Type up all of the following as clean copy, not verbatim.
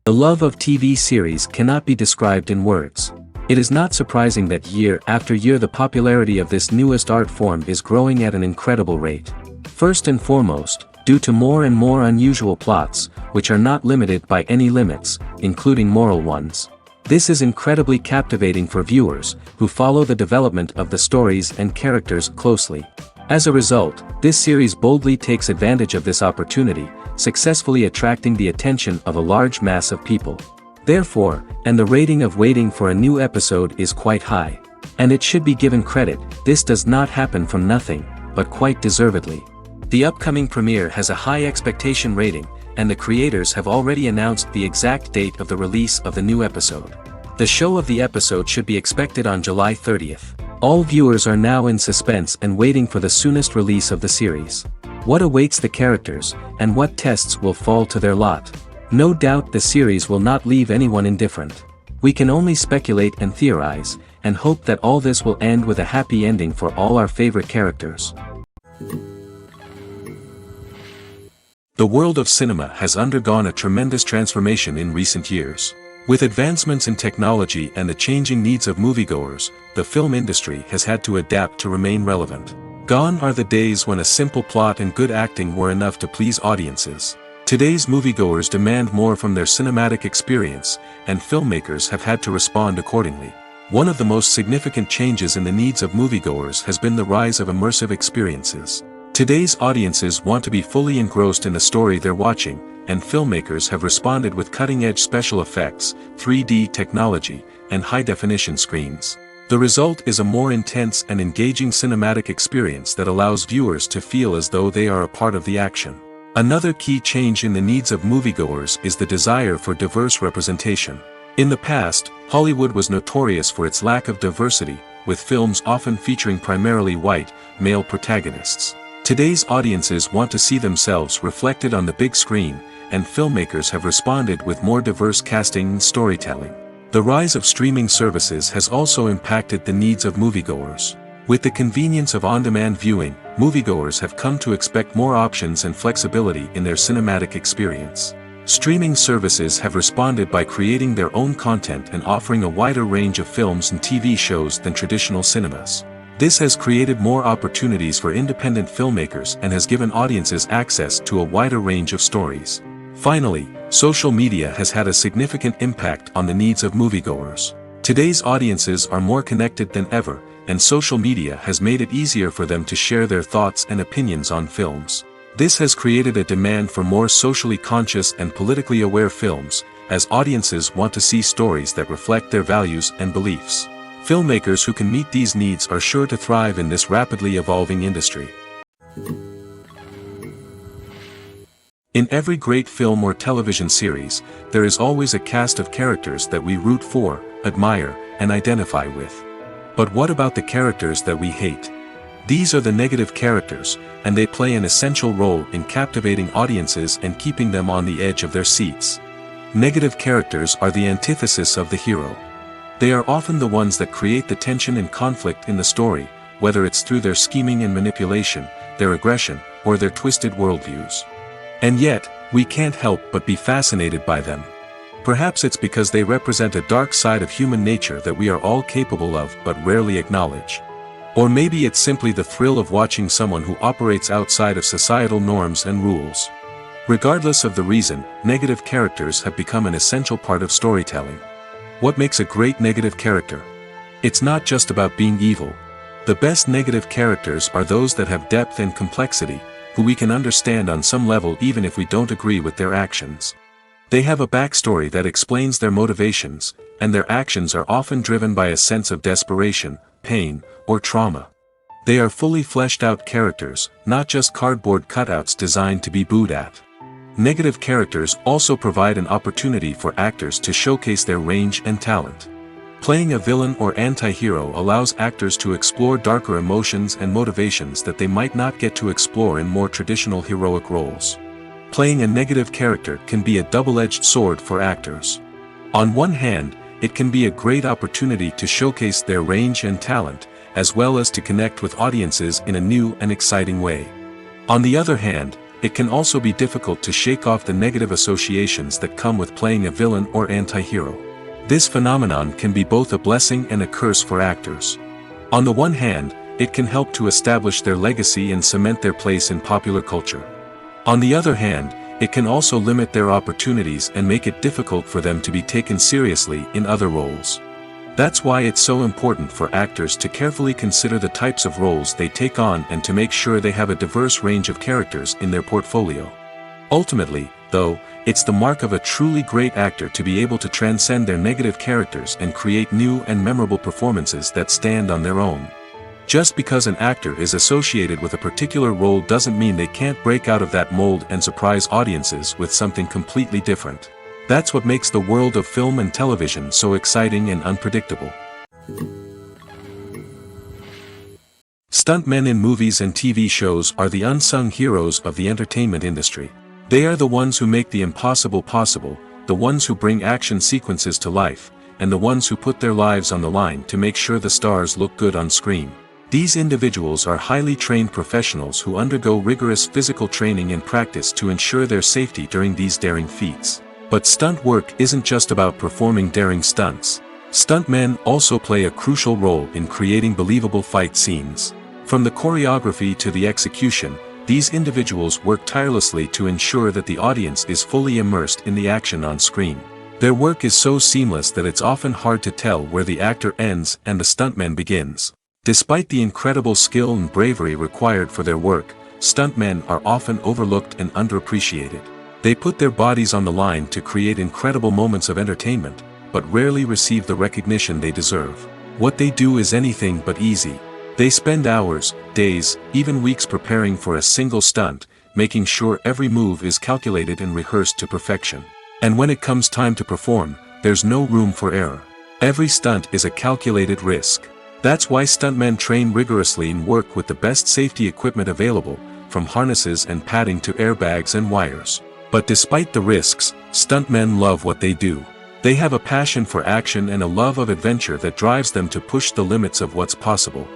The love of TV series cannot be described in words. It is not surprising that year after year the popularity of this newest art form is growing at an incredible rate. First and foremost, due to more and more unusual plots, which are not limited by any limits, including moral ones. This is incredibly captivating for viewers, who follow the development of the stories and characters closely. As a result, this series boldly takes advantage of this opportunity, successfully attracting the attention of a large mass of people. Therefore, and the rating of waiting for a new episode is quite high. And it should be given credit, this does not happen from nothing, but quite deservedly. The upcoming premiere has a high expectation rating, and the creators have already announced the exact date of the release of the new episode. The show of the episode should be expected on July 30th. All viewers are now in suspense and waiting for the soonest release of the series. What awaits the characters, and what tests will fall to their lot? No doubt the series will not leave anyone indifferent. We can only speculate and theorize, and hope that all this will end with a happy ending for all our favorite characters. The world of cinema has undergone a tremendous transformation in recent years. With advancements in technology and the changing needs of moviegoers, the film industry has had to adapt to remain relevant. Gone are the days when a simple plot and good acting were enough to please audiences. Today's moviegoers demand more from their cinematic experience, and filmmakers have had to respond accordingly. One of the most significant changes in the needs of moviegoers has been the rise of immersive experiences. Today's audiences want to be fully engrossed in the story they're watching, and filmmakers have responded with cutting-edge special effects, 3D technology, and high-definition screens. The result is a more intense and engaging cinematic experience that allows viewers to feel as though they are a part of the action. Another key change in the needs of moviegoers is the desire for diverse representation. In the past, Hollywood was notorious for its lack of diversity, with films often featuring primarily white, male protagonists. Today's audiences want to see themselves reflected on the big screen, and filmmakers have responded with more diverse casting and storytelling. The rise of streaming services has also impacted the needs of moviegoers. With the convenience of on-demand viewing, moviegoers have come to expect more options and flexibility in their cinematic experience. Streaming services have responded by creating their own content and offering a wider range of films and TV shows than traditional cinemas. This has created more opportunities for independent filmmakers and has given audiences access to a wider range of stories. Finally, social media has had a significant impact on the needs of moviegoers. Today's audiences are more connected than ever, and social media has made it easier for them to share their thoughts and opinions on films. This has created a demand for more socially conscious and politically aware films, as audiences want to see stories that reflect their values and beliefs. Filmmakers who can meet these needs are sure to thrive in this rapidly evolving industry. In every great film or television series, there is always a cast of characters that we root for, admire, and identify with. But what about the characters that we hate? These are the negative characters, and they play an essential role in captivating audiences and keeping them on the edge of their seats. Negative characters are the antithesis of the hero. They are often the ones that create the tension and conflict in the story, whether it's through their scheming and manipulation, their aggression, or their twisted worldviews. And yet, we can't help but be fascinated by them. Perhaps it's because they represent a dark side of human nature that we are all capable of but rarely acknowledge. Or maybe it's simply the thrill of watching someone who operates outside of societal norms and rules. Regardless of the reason, negative characters have become an essential part of storytelling. What makes a great negative character? It's not just about being evil. The best negative characters are those that have depth and complexity, who we can understand on some level even if we don't agree with their actions. They have a backstory that explains their motivations, and their actions are often driven by a sense of desperation, pain, or trauma. They are fully fleshed out characters, not just cardboard cutouts designed to be booed at. Negative characters also provide an opportunity for actors to showcase their range and talent. Playing a villain or anti-hero allows actors to explore darker emotions and motivations that they might not get to explore in more traditional heroic roles. Playing a negative character can be a double-edged sword for actors. On one hand, it can be a great opportunity to showcase their range and talent, as well as to connect with audiences in a new and exciting way. On the other hand, it can also be difficult to shake off the negative associations that come with playing a villain or anti-hero. This phenomenon can be both a blessing and a curse for actors. On the one hand, it can help to establish their legacy and cement their place in popular culture. On the other hand, it can also limit their opportunities and make it difficult for them to be taken seriously in other roles. That's why it's so important for actors to carefully consider the types of roles they take on and to make sure they have a diverse range of characters in their portfolio. Ultimately, though, it's the mark of a truly great actor to be able to transcend their negative characters and create new and memorable performances that stand on their own. Just because an actor is associated with a particular role doesn't mean they can't break out of that mold and surprise audiences with something completely different. That's what makes the world of film and television so exciting and unpredictable. Stuntmen in movies and TV shows are the unsung heroes of the entertainment industry. They are the ones who make the impossible possible, the ones who bring action sequences to life, and the ones who put their lives on the line to make sure the stars look good on screen. These individuals are highly trained professionals who undergo rigorous physical training and practice to ensure their safety during these daring feats. But stunt work isn't just about performing daring stunts. Stuntmen also play a crucial role in creating believable fight scenes. From the choreography to the execution, these individuals work tirelessly to ensure that the audience is fully immersed in the action on screen. Their work is so seamless that it's often hard to tell where the actor ends and the stuntman begins. Despite the incredible skill and bravery required for their work, stuntmen are often overlooked and underappreciated. They put their bodies on the line to create incredible moments of entertainment, but rarely receive the recognition they deserve. What they do is anything but easy. They spend hours, days, even weeks preparing for a single stunt, making sure every move is calculated and rehearsed to perfection. And when it comes time to perform, there's no room for error. Every stunt is a calculated risk. That's why stuntmen train rigorously and work with the best safety equipment available, from harnesses and padding to airbags and wires. But despite the risks, stuntmen love what they do. They have a passion for action and a love of adventure that drives them to push the limits of what's possible.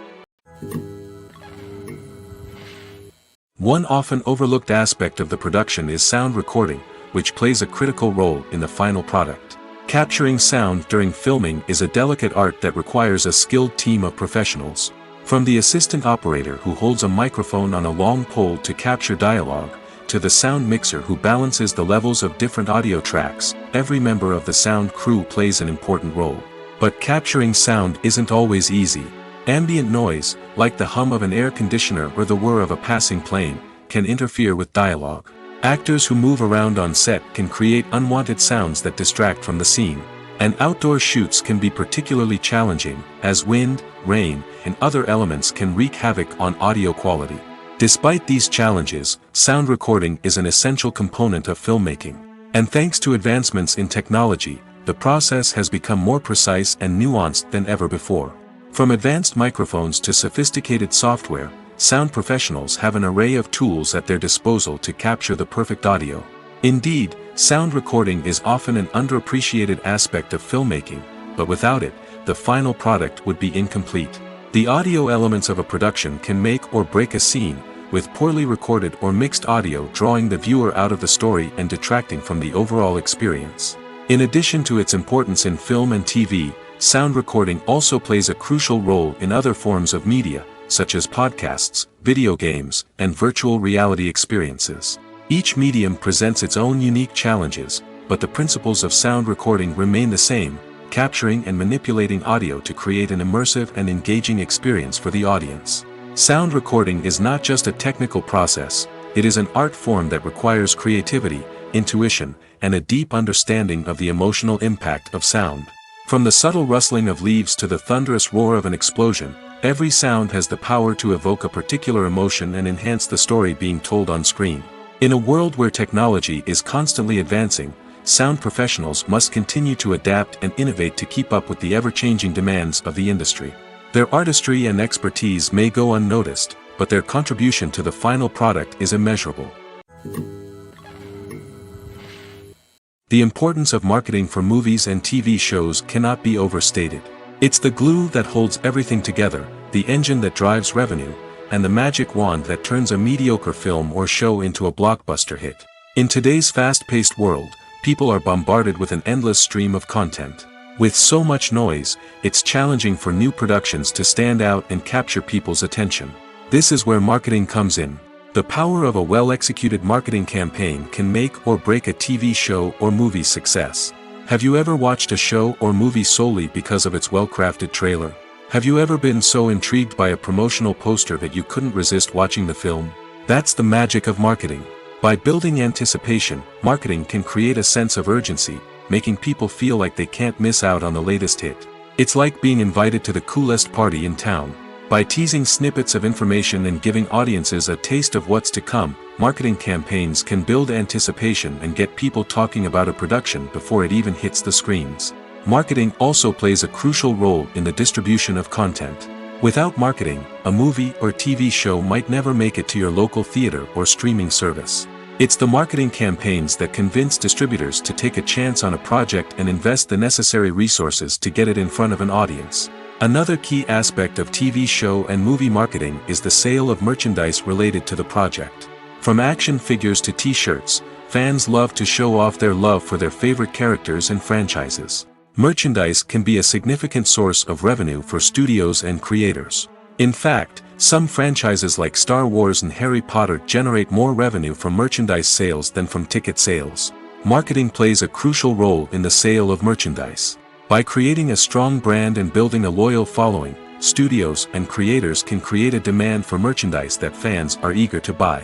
One often overlooked aspect of the production is sound recording, which plays a critical role in the final product. Capturing sound during filming is a delicate art that requires a skilled team of professionals. From the assistant operator who holds a microphone on a long pole to capture dialogue, to the sound mixer who balances the levels of different audio tracks, every member of the sound crew plays an important role. But capturing sound isn't always easy. Ambient noise, like the hum of an air conditioner or the whir of a passing plane, can interfere with dialogue. Actors who move around on set can create unwanted sounds that distract from the scene. And outdoor shoots can be particularly challenging, as wind, rain, and other elements can wreak havoc on audio quality. Despite these challenges, sound recording is an essential component of filmmaking. And thanks to advancements in technology, the process has become more precise and nuanced than ever before. From advanced microphones to sophisticated software, sound professionals have an array of tools at their disposal to capture the perfect audio. Indeed, sound recording is often an underappreciated aspect of filmmaking, but without it, the final product would be incomplete. The audio elements of a production can make or break a scene, with poorly recorded or mixed audio drawing the viewer out of the story and detracting from the overall experience. In addition to its importance in film and TV, sound recording also plays a crucial role in other forms of media, such as podcasts, video games, and virtual reality experiences. Each medium presents its own unique challenges, but the principles of sound recording remain the same, capturing and manipulating audio to create an immersive and engaging experience for the audience. Sound recording is not just a technical process, it is an art form that requires creativity, intuition, and a deep understanding of the emotional impact of sound. From the subtle rustling of leaves to the thunderous roar of an explosion, every sound has the power to evoke a particular emotion and enhance the story being told on screen. In a world where technology is constantly advancing, sound professionals must continue to adapt and innovate to keep up with the ever-changing demands of the industry. Their artistry and expertise may go unnoticed, but their contribution to the final product is immeasurable. The importance of marketing for movies and TV shows cannot be overstated. It's the glue that holds everything together, the engine that drives revenue, and the magic wand that turns a mediocre film or show into a blockbuster hit. In today's fast-paced world, people are bombarded with an endless stream of content. With so much noise, it's challenging for new productions to stand out and capture people's attention. This is where marketing comes in. The power of a well-executed marketing campaign can make or break a TV show or movie's success. Have you ever watched a show or movie solely because of its well-crafted trailer? Have you ever been so intrigued by a promotional poster that you couldn't resist watching the film? That's the magic of marketing. By building anticipation, marketing can create a sense of urgency, making people feel like they can't miss out on the latest hit. It's like being invited to the coolest party in town. By teasing snippets of information and giving audiences a taste of what's to come, marketing campaigns can build anticipation and get people talking about a production before it even hits the screens. Marketing also plays a crucial role in the distribution of content. Without marketing, a movie or TV show might never make it to your local theater or streaming service. It's the marketing campaigns that convince distributors to take a chance on a project and invest the necessary resources to get it in front of an audience. Another key aspect of TV show and movie marketing is the sale of merchandise related to the project. From action figures to t-shirts, fans love to show off their love for their favorite characters and franchises. Merchandise can be a significant source of revenue for studios and creators. In fact, some franchises like Star Wars and Harry Potter generate more revenue from merchandise sales than from ticket sales. Marketing plays a crucial role in the sale of merchandise. By creating a strong brand and building a loyal following, studios and creators can create a demand for merchandise that fans are eager to buy.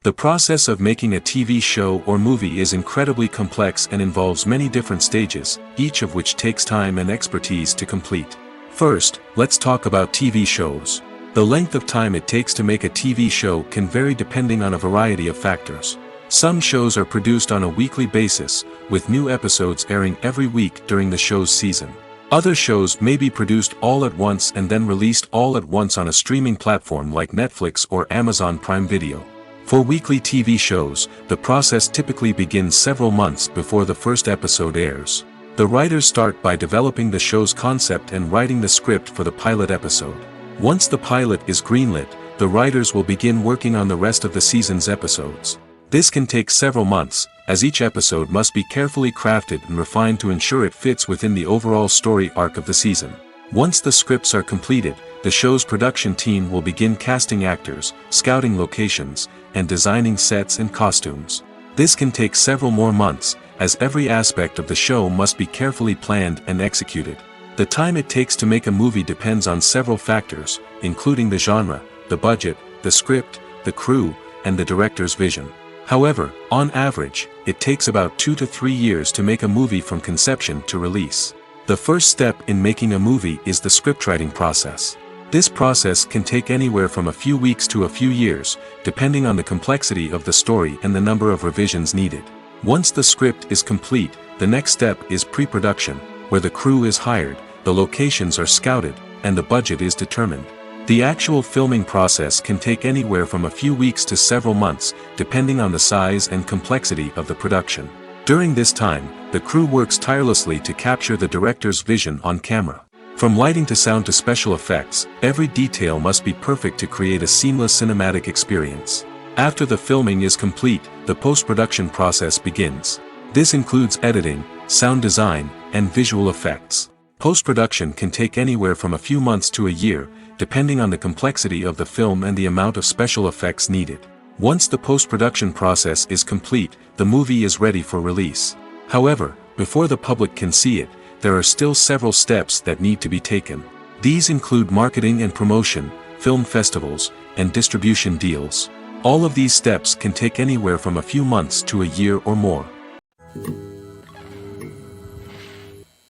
The process of making a TV show or movie is incredibly complex and involves many different stages, each of which takes time and expertise to complete. First, let's talk about TV shows. The length of time it takes to make a TV show can vary depending on a variety of factors. Some shows are produced on a weekly basis, with new episodes airing every week during the show's season. Other shows may be produced all at once and then released all at once on a streaming platform like Netflix or Amazon Prime Video. For weekly TV shows, the process typically begins several months before the first episode airs. The writers start by developing the show's concept and writing the script for the pilot episode. Once the pilot is greenlit, the writers will begin working on the rest of the season's episodes. This can take several months, as each episode must be carefully crafted and refined to ensure it fits within the overall story arc of the season. Once the scripts are completed, the show's production team will begin casting actors, scouting locations, and designing sets and costumes. This can take several more months, as every aspect of the show must be carefully planned and executed. The time it takes to make a movie depends on several factors, including the genre, the budget, the script, the crew, and the director's vision. However, on average, it takes about 2 to 3 years to make a movie from conception to release. The first step in making a movie is the scriptwriting process. This process can take anywhere from a few weeks to a few years, depending on the complexity of the story and the number of revisions needed. Once the script is complete, the next step is pre-production, where the crew is hired, the locations are scouted, and the budget is determined. The actual filming process can take anywhere from a few weeks to several months, depending on the size and complexity of the production. During this time, the crew works tirelessly to capture the director's vision on camera. From lighting to sound to special effects, every detail must be perfect to create a seamless cinematic experience. After the filming is complete, the post-production process begins. This includes editing, sound design, and visual effects. Post-production can take anywhere from a few months to a year, depending on the complexity of the film and the amount of special effects needed. Once the post-production process is complete, the movie is ready for release. However, before the public can see it, there are still several steps that need to be taken. These include marketing and promotion, film festivals, and distribution deals. All of these steps can take anywhere from a few months to a year or more.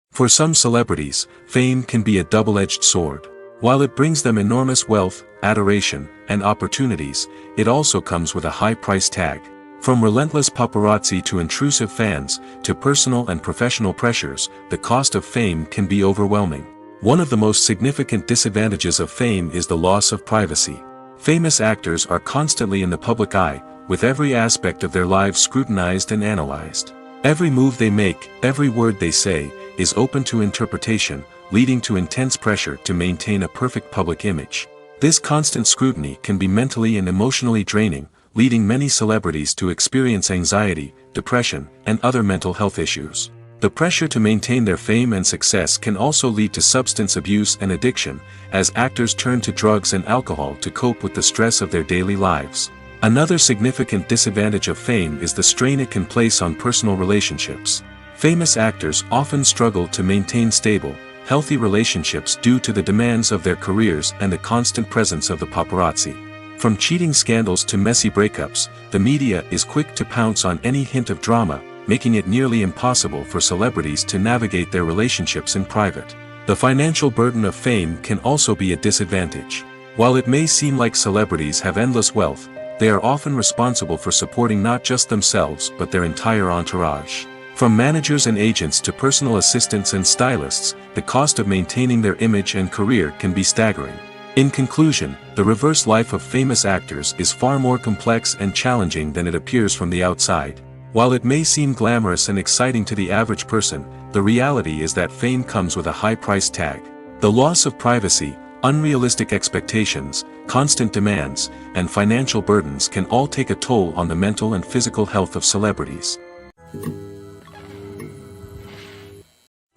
For some celebrities, fame can be a double-edged sword. While it brings them enormous wealth, adoration, and opportunities, it also comes with a high price tag. From relentless paparazzi to intrusive fans, to personal and professional pressures, the cost of fame can be overwhelming. One of the most significant disadvantages of fame is the loss of privacy. Famous actors are constantly in the public eye, with every aspect of their lives scrutinized and analyzed. Every move they make, every word they say, is open to interpretation, leading to intense pressure to maintain a perfect public image. This constant scrutiny can be mentally and emotionally draining, leading many celebrities to experience anxiety, depression, and other mental health issues. The pressure to maintain their fame and success can also lead to substance abuse and addiction, as actors turn to drugs and alcohol to cope with the stress of their daily lives. Another significant disadvantage of fame is the strain it can place on personal relationships. Famous actors often struggle to maintain stable, healthy relationships due to the demands of their careers and the constant presence of the paparazzi. From cheating scandals to messy breakups, the media is quick to pounce on any hint of drama, making it nearly impossible for celebrities to navigate their relationships in private. The financial burden of fame can also be a disadvantage. While it may seem like celebrities have endless wealth, they are often responsible for supporting not just themselves but their entire entourage. From managers and agents to personal assistants and stylists, the cost of maintaining their image and career can be staggering. In conclusion, the reverse life of famous actors is far more complex and challenging than it appears from the outside. While it may seem glamorous and exciting to the average person, the reality is that fame comes with a high price tag. The loss of privacy, unrealistic expectations, constant demands, and financial burdens can all take a toll on the mental and physical health of celebrities.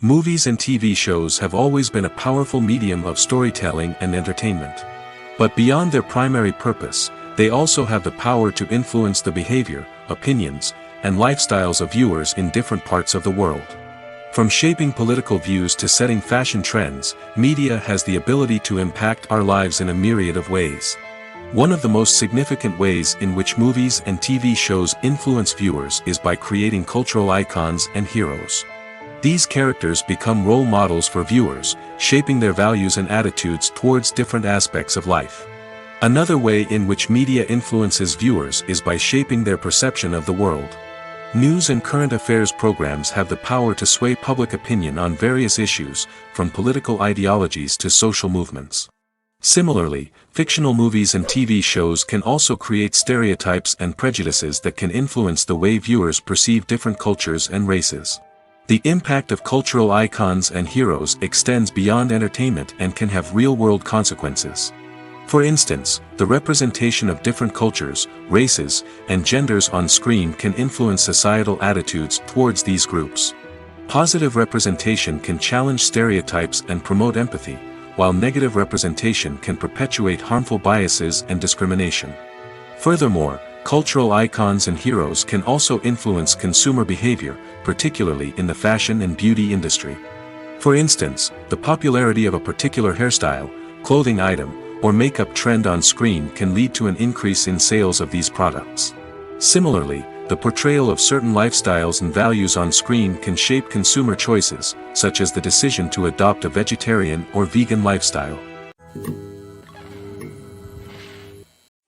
Movies and TV shows have always been a powerful medium of storytelling and entertainment. But beyond their primary purpose, they also have the power to influence the behavior, opinions, and lifestyles of viewers in different parts of the world. From shaping political views to setting fashion trends, media has the ability to impact our lives in a myriad of ways. One of the most significant ways in which movies and TV shows influence viewers is by creating cultural icons and heroes. These characters become role models for viewers, shaping their values and attitudes towards different aspects of life. Another way in which media influences viewers is by shaping their perception of the world. News and current affairs programs have the power to sway public opinion on various issues, from political ideologies to social movements. Similarly, fictional movies and TV shows can also create stereotypes and prejudices that can influence the way viewers perceive different cultures and races. The impact of cultural icons and heroes extends beyond entertainment and can have real-world consequences. For instance, the representation of different cultures, races, and genders on screen can influence societal attitudes towards these groups. Positive representation can challenge stereotypes and promote empathy, while negative representation can perpetuate harmful biases and discrimination. Furthermore, cultural icons and heroes can also influence consumer behavior, particularly in the fashion and beauty industry. For instance, the popularity of a particular hairstyle, clothing item, or makeup trend on screen can lead to an increase in sales of these products. Similarly, the portrayal of certain lifestyles and values on screen can shape consumer choices, such as the decision to adopt a vegetarian or vegan lifestyle.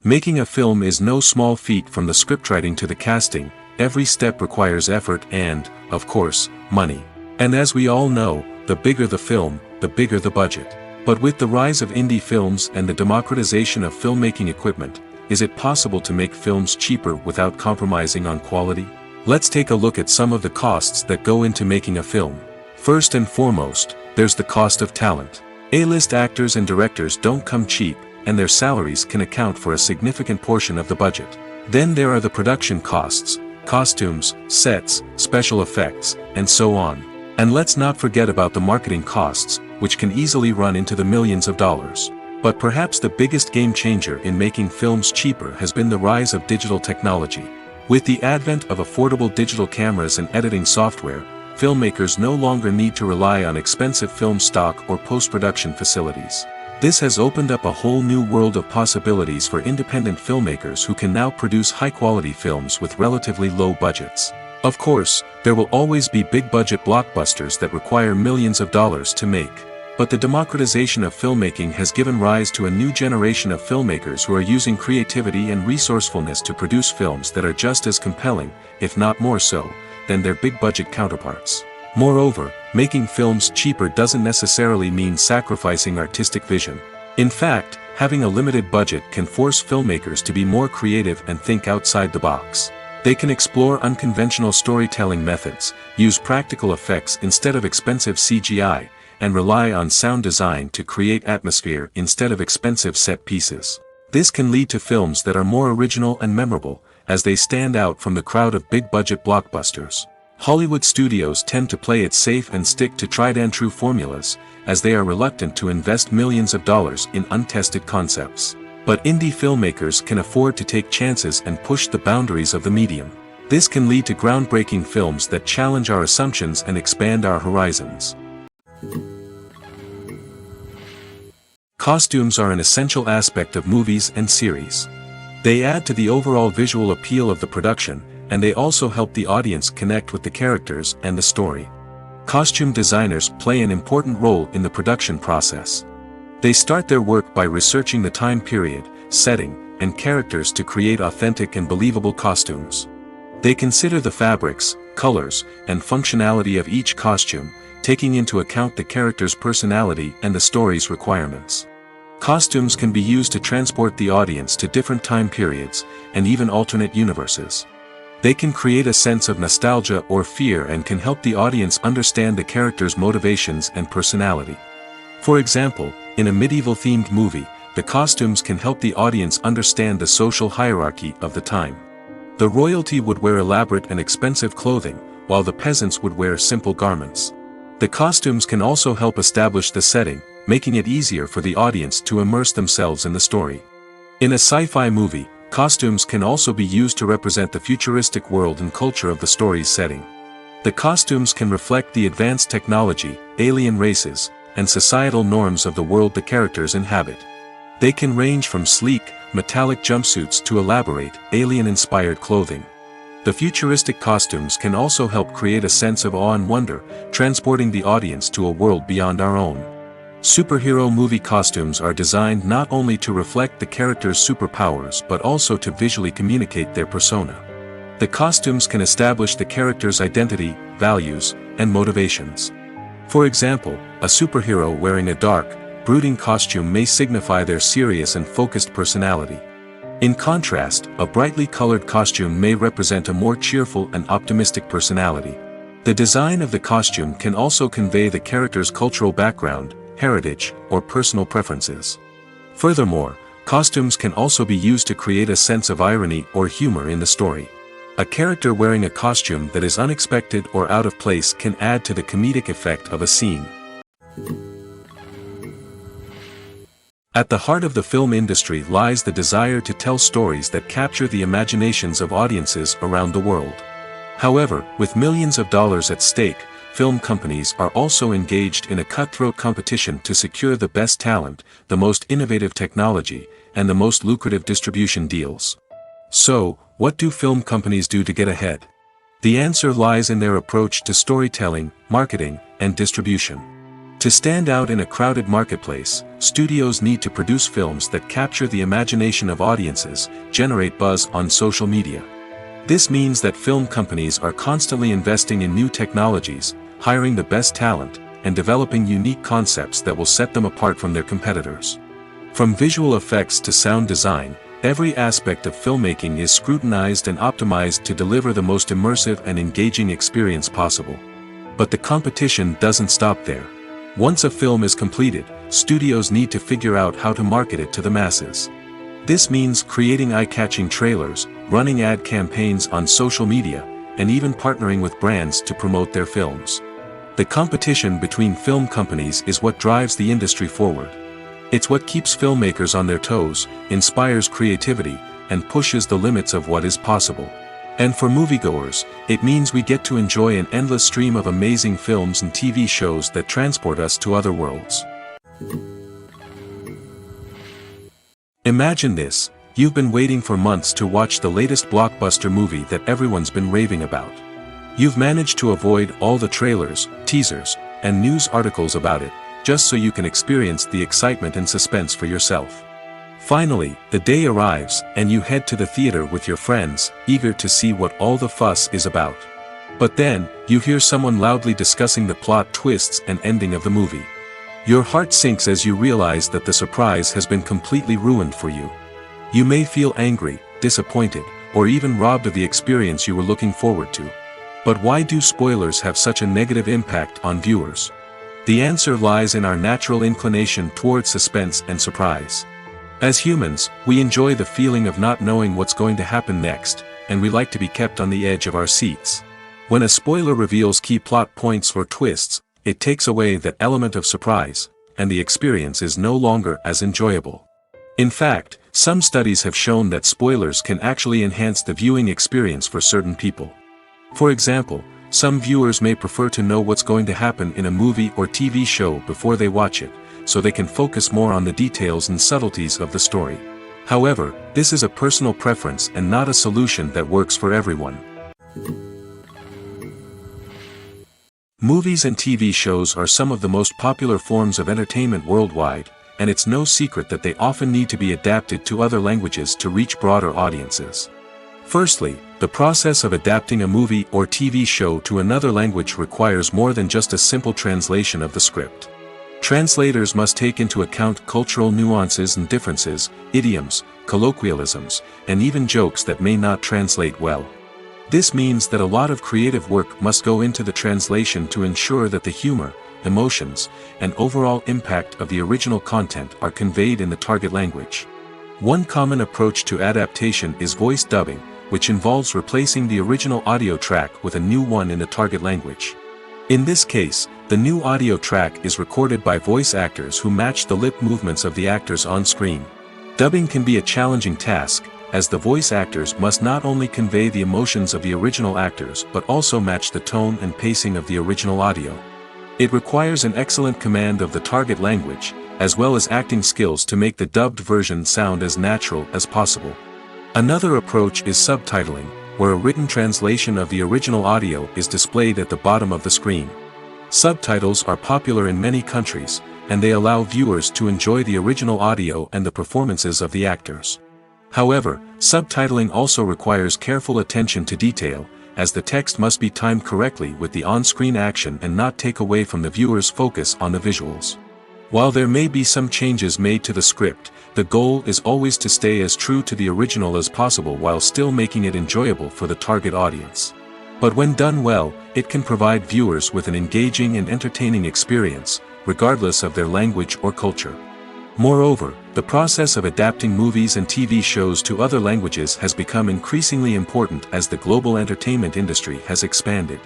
Making a film is no small feat. From the scriptwriting to the casting, every step requires effort and, of course, money. And as we all know, the bigger the film, the bigger the budget. But with the rise of indie films and the democratization of filmmaking equipment, is it possible to make films cheaper without compromising on quality? Let's take a look at some of the costs that go into making a film. First and foremost, there's the cost of talent. A-list actors and directors don't come cheap, and their salaries can account for a significant portion of the budget. Then there are the production costs, costumes, sets, special effects, and so on. And let's not forget about the marketing costs, which can easily run into the millions of dollars. But perhaps the biggest game changer in making films cheaper has been the rise of digital technology. With the advent of affordable digital cameras and editing software, filmmakers no longer need to rely on expensive film stock or post-production facilities. This has opened up a whole new world of possibilities for independent filmmakers who can now produce high-quality films with relatively low budgets. Of course, there will always be big-budget blockbusters that require millions of dollars to make. But the democratization of filmmaking has given rise to a new generation of filmmakers who are using creativity and resourcefulness to produce films that are just as compelling, if not more so, than their big-budget counterparts. Moreover, making films cheaper doesn't necessarily mean sacrificing artistic vision. In fact, having a limited budget can force filmmakers to be more creative and think outside the box. They can explore unconventional storytelling methods, use practical effects instead of expensive CGI, and rely on sound design to create atmosphere instead of expensive set pieces. This can lead to films that are more original and memorable, as they stand out from the crowd of big-budget blockbusters. Hollywood studios tend to play it safe and stick to tried-and-true formulas, as they are reluctant to invest millions of dollars in untested concepts. But indie filmmakers can afford to take chances and push the boundaries of the medium. This can lead to groundbreaking films that challenge our assumptions and expand our horizons. Costumes are an essential aspect of movies and series. They add to the overall visual appeal of the production, and they also help the audience connect with the characters and the story. Costume designers play an important role in the production process. They start their work by researching the time period, setting, and characters to create authentic and believable costumes. They consider the fabrics, colors, and functionality of each costume, taking into account the character's personality and the story's requirements. Costumes can be used to transport the audience to different time periods, and even alternate universes. They can create a sense of nostalgia or fear and can help the audience understand the character's motivations and personality. For example, in a medieval-themed movie, the costumes can help the audience understand the social hierarchy of the time. The royalty would wear elaborate and expensive clothing, while the peasants would wear simple garments. The costumes can also help establish the setting, making it easier for the audience to immerse themselves in the story. In a sci-fi movie, costumes can also be used to represent the futuristic world and culture of the story's setting. The costumes can reflect the advanced technology, alien races, and societal norms of the world the characters inhabit. They can range from sleek, metallic jumpsuits to elaborate, alien-inspired clothing. The futuristic costumes can also help create a sense of awe and wonder, transporting the audience to a world beyond our own. Superhero movie costumes are designed not only to reflect the character's superpowers but also to visually communicate their persona. The costumes can establish the character's identity, values, and motivations. For example, a superhero wearing a dark, brooding costume may signify their serious and focused personality. In contrast, a brightly colored costume may represent a more cheerful and optimistic personality. The design of the costume can also convey the character's cultural background, heritage, or personal preferences. Furthermore, costumes can also be used to create a sense of irony or humor in the story. A character wearing a costume that is unexpected or out of place can add to the comedic effect of a scene. At the heart of the film industry lies the desire to tell stories that capture the imaginations of audiences around the world. However, with millions of dollars at stake, film companies are also engaged in a cutthroat competition to secure the best talent, the most innovative technology, and the most lucrative distribution deals. So, what do film companies do to get ahead? The answer lies in their approach to storytelling, marketing, and distribution. To stand out in a crowded marketplace, studios need to produce films that capture the imagination of audiences, generate buzz on social media. This means that film companies are constantly investing in new technologies, hiring the best talent, and developing unique concepts that will set them apart from their competitors. From visual effects to sound design, every aspect of filmmaking is scrutinized and optimized to deliver the most immersive and engaging experience possible. But the competition doesn't stop there. Once a film is completed, studios need to figure out how to market it to the masses. This means creating eye-catching trailers, running ad campaigns on social media, and even partnering with brands to promote their films. The competition between film companies is what drives the industry forward. It's what keeps filmmakers on their toes, inspires creativity, and pushes the limits of what is possible. And for moviegoers, it means we get to enjoy an endless stream of amazing films and TV shows that transport us to other worlds. Imagine this: you've been waiting for months to watch the latest blockbuster movie that everyone's been raving about. You've managed to avoid all the trailers, teasers, and news articles about it, just so you can experience the excitement and suspense for yourself. Finally, the day arrives, and you head to the theater with your friends, eager to see what all the fuss is about. But then, you hear someone loudly discussing the plot twists and ending of the movie. Your heart sinks as you realize that the surprise has been completely ruined for you. You may feel angry, disappointed, or even robbed of the experience you were looking forward to. But why do spoilers have such a negative impact on viewers? The answer lies in our natural inclination toward suspense and surprise. As humans, we enjoy the feeling of not knowing what's going to happen next, and we like to be kept on the edge of our seats. When a spoiler reveals key plot points or twists, it takes away that element of surprise, and the experience is no longer as enjoyable. In fact, some studies have shown that spoilers can actually enhance the viewing experience for certain people. For example, some viewers may prefer to know what's going to happen in a movie or TV show before they watch it, so they can focus more on the details and subtleties of the story. However, this is a personal preference and not a solution that works for everyone. Movies and TV shows are some of the most popular forms of entertainment worldwide, and it's no secret that they often need to be adapted to other languages to reach broader audiences. Firstly, the process of adapting a movie or TV show to another language requires more than just a simple translation of the script. Translators must take into account cultural nuances and differences, idioms, colloquialisms, and even jokes that may not translate well. This means that a lot of creative work must go into the translation to ensure that the humor, emotions, and overall impact of the original content are conveyed in the target language. One common approach to adaptation is voice dubbing, which involves replacing the original audio track with a new one in the target language. In this case, the new audio track is recorded by voice actors who match the lip movements of the actors on screen. Dubbing can be a challenging task, as the voice actors must not only convey the emotions of the original actors but also match the tone and pacing of the original audio. It requires an excellent command of the target language, as well as acting skills to make the dubbed version sound as natural as possible. Another approach is subtitling, where a written translation of the original audio is displayed at the bottom of the screen. Subtitles are popular in many countries, and they allow viewers to enjoy the original audio and the performances of the actors. However, subtitling also requires careful attention to detail, as the text must be timed correctly with the on-screen action and not take away from the viewer's focus on the visuals. While there may be some changes made to the script, the goal is always to stay as true to the original as possible while still making it enjoyable for the target audience. But when done well, it can provide viewers with an engaging and entertaining experience, regardless of their language or culture. Moreover, the process of adapting movies and TV shows to other languages has become increasingly important as the global entertainment industry has expanded.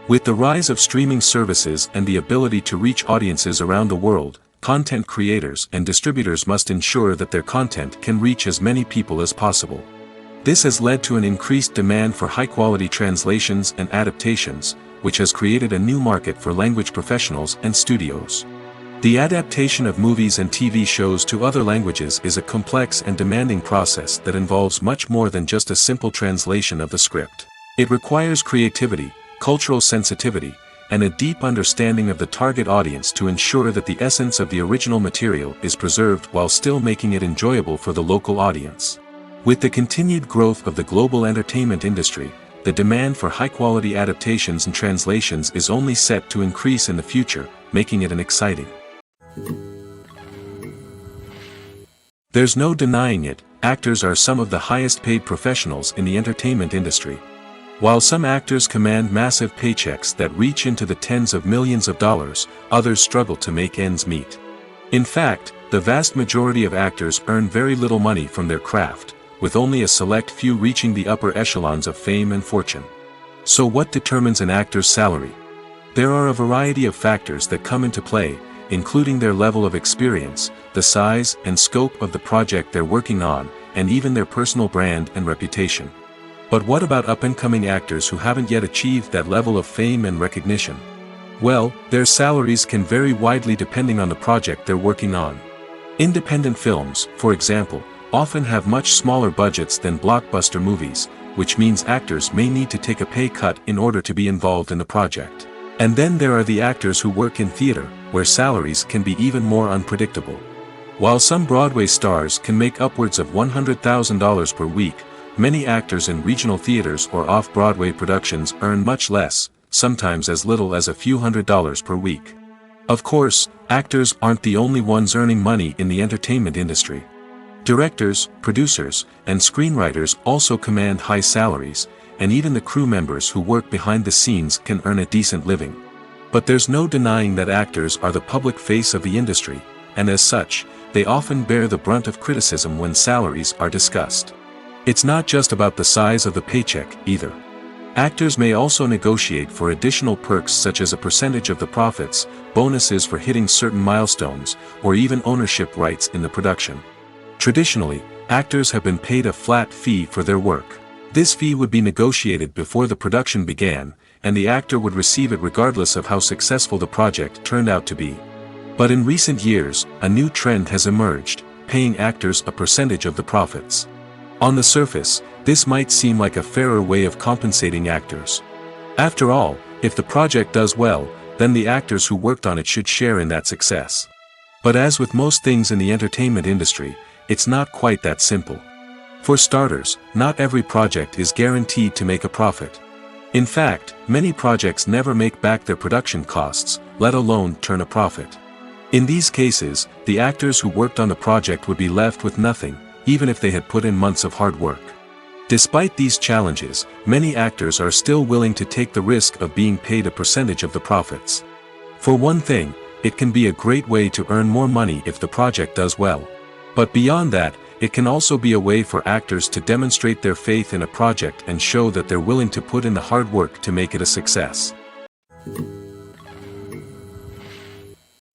With the rise of streaming services and the ability to reach audiences around the world, content creators and distributors must ensure that their content can reach as many people as possible. This has led to an increased demand for high-quality translations and adaptations, which has created a new market for language professionals and studios. The adaptation of movies and TV shows to other languages is a complex and demanding process that involves much more than just a simple translation of the script. It requires creativity, cultural sensitivity, and a deep understanding of the target audience to ensure that the essence of the original material is preserved while still making it enjoyable for the local audience. With the continued growth of the global entertainment industry, the demand for high-quality adaptations and translations is only set to increase in the future, making it an exciting. There's no denying it, actors are some of the highest-paid professionals in the entertainment industry. While some actors command massive paychecks that reach into the tens of millions of dollars, others struggle to make ends meet. In fact, the vast majority of actors earn very little money from their craft, with only a select few reaching the upper echelons of fame and fortune. So what determines an actor's salary? There are a variety of factors that come into play, including their level of experience, the size and scope of the project they're working on, and even their personal brand and reputation. But what about up-and-coming actors who haven't yet achieved that level of fame and recognition? Well, their salaries can vary widely depending on the project they're working on. Independent films, for example, often have much smaller budgets than blockbuster movies, which means actors may need to take a pay cut in order to be involved in the project. And then there are the actors who work in theater, where salaries can be even more unpredictable. While some Broadway stars can make upwards of $100,000 per week, many actors in regional theaters or off-Broadway productions earn much less, sometimes as little as a few $100s per week. Of course, actors aren't the only ones earning money in the entertainment industry. Directors, producers, and screenwriters also command high salaries, and even the crew members who work behind the scenes can earn a decent living. But there's no denying that actors are the public face of the industry, and as such, they often bear the brunt of criticism when salaries are discussed. It's not just about the size of the paycheck, either. Actors may also negotiate for additional perks such as a percentage of the profits, bonuses for hitting certain milestones, or even ownership rights in the production. Traditionally, actors have been paid a flat fee for their work. This fee would be negotiated before the production began, and the actor would receive it regardless of how successful the project turned out to be. But in recent years, a new trend has emerged, paying actors a percentage of the profits. On the surface, this might seem like a fairer way of compensating actors. After all, if the project does well, then the actors who worked on it should share in that success. But as with most things in the entertainment industry, it's not quite that simple. For starters, not every project is guaranteed to make a profit. In fact, many projects never make back their production costs, let alone turn a profit. In these cases, the actors who worked on the project would be left with nothing, even if they had put in months of hard work. Despite these challenges, many actors are still willing to take the risk of being paid a percentage of the profits. For one thing, it can be a great way to earn more money if the project does well. But beyond that, it can also be a way for actors to demonstrate their faith in a project and show that they're willing to put in the hard work to make it a success.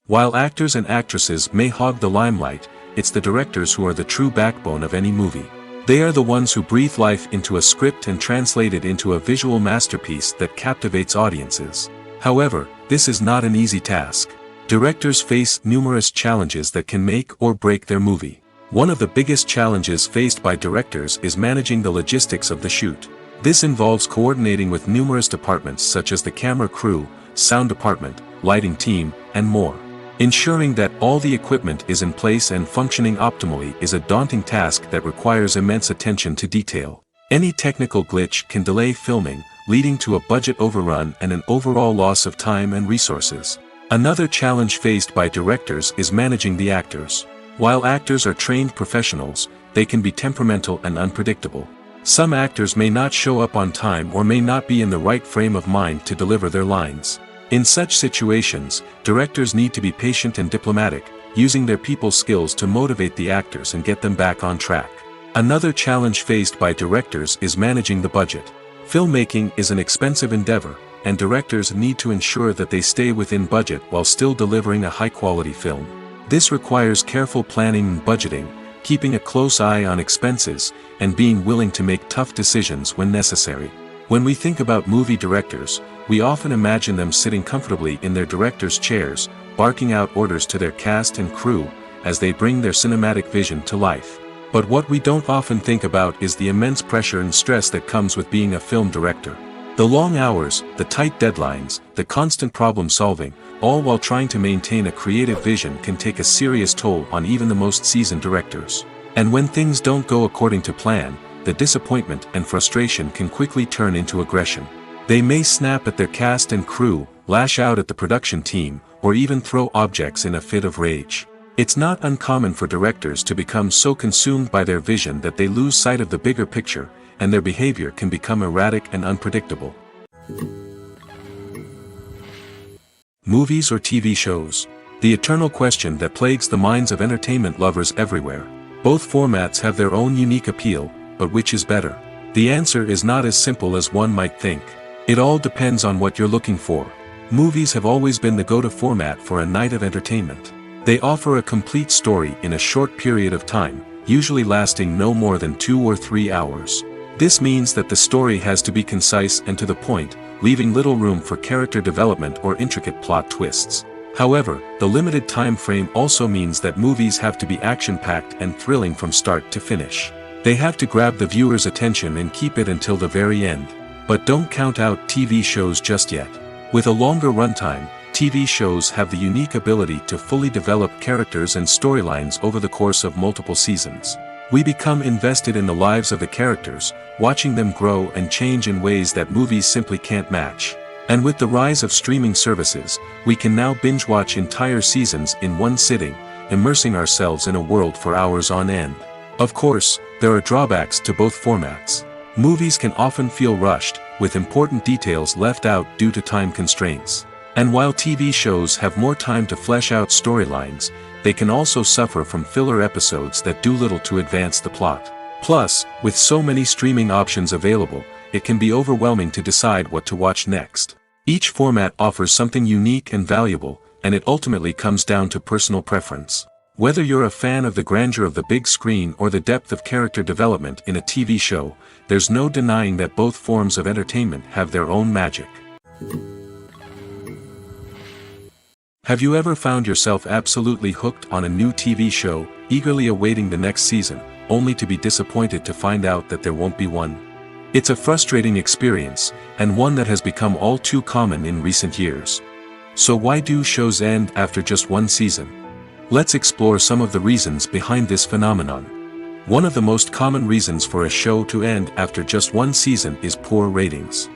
While actors and actresses may hog the limelight, it's the directors who are the true backbone of any movie. They are the ones who breathe life into a script and translate it into a visual masterpiece that captivates audiences. However, this is not an easy task. Directors face numerous challenges that can make or break their movie. One of the biggest challenges faced by directors is managing the logistics of the shoot. This involves coordinating with numerous departments such as the camera crew, sound department, lighting team, and more. Ensuring that all the equipment is in place and functioning optimally is a daunting task that requires immense attention to detail. Any technical glitch can delay filming, leading to a budget overrun and an overall loss of time and resources. Another challenge faced by directors is managing the actors. While actors are trained professionals, they can be temperamental and unpredictable. Some actors may not show up on time or may not be in the right frame of mind to deliver their lines. In such situations, directors need to be patient and diplomatic, using their people skills to motivate the actors and get them back on track. Another challenge faced by directors is managing the budget. Filmmaking is an expensive endeavor, and directors need to ensure that they stay within budget while still delivering a high-quality film. This requires careful planning and budgeting, keeping a close eye on expenses, and being willing to make tough decisions when necessary. When we think about movie directors, we often imagine them sitting comfortably in their director's chairs, barking out orders to their cast and crew, as they bring their cinematic vision to life. But what we don't often think about is the immense pressure and stress that comes with being a film director. The long hours, the tight deadlines, the constant problem solving, all while trying to maintain a creative vision can take a serious toll on even the most seasoned directors. And when things don't go according to plan, the disappointment and frustration can quickly turn into aggression. They may snap at their cast and crew, lash out at the production team, or even throw objects in a fit of rage. It's not uncommon for directors to become so consumed by their vision that they lose sight of the bigger picture, and their behavior can become erratic and unpredictable. Movies or TV shows? The eternal question that plagues the minds of entertainment lovers everywhere. Both formats have their own unique appeal, but which is better? The answer is not as simple as one might think. It all depends on what you're looking for. Movies have always been the go-to format for a night of entertainment. They offer a complete story in a short period of time, usually lasting no more than 2 or 3 hours. This means that the story has to be concise and to the point, leaving little room for character development or intricate plot twists. However, the limited time frame also means that movies have to be action-packed and thrilling from start to finish. They have to grab the viewer's attention and keep it until the very end. But don't count out TV shows just yet. With a longer runtime, TV shows have the unique ability to fully develop characters and storylines over the course of multiple seasons. We become invested in the lives of the characters, watching them grow and change in ways that movies simply can't match. And with the rise of streaming services, we can now binge-watch entire seasons in one sitting, immersing ourselves in a world for hours on end. Of course, there are drawbacks to both formats. Movies can often feel rushed, with important details left out due to time constraints. And while TV shows have more time to flesh out storylines, they can also suffer from filler episodes that do little to advance the plot. Plus, with so many streaming options available, it can be overwhelming to decide what to watch next. Each format offers something unique and valuable, and it ultimately comes down to personal preference. Whether you're a fan of the grandeur of the big screen or the depth of character development in a TV show, there's no denying that both forms of entertainment have their own magic. Have you ever found yourself absolutely hooked on a new TV show, eagerly awaiting the next season, only to be disappointed to find out that there won't be one? It's a frustrating experience, and one that has become all too common in recent years. So why do shows end after just one season? Let's explore some of the reasons behind this phenomenon. One of the most common reasons for a show to end after just one season is poor ratings.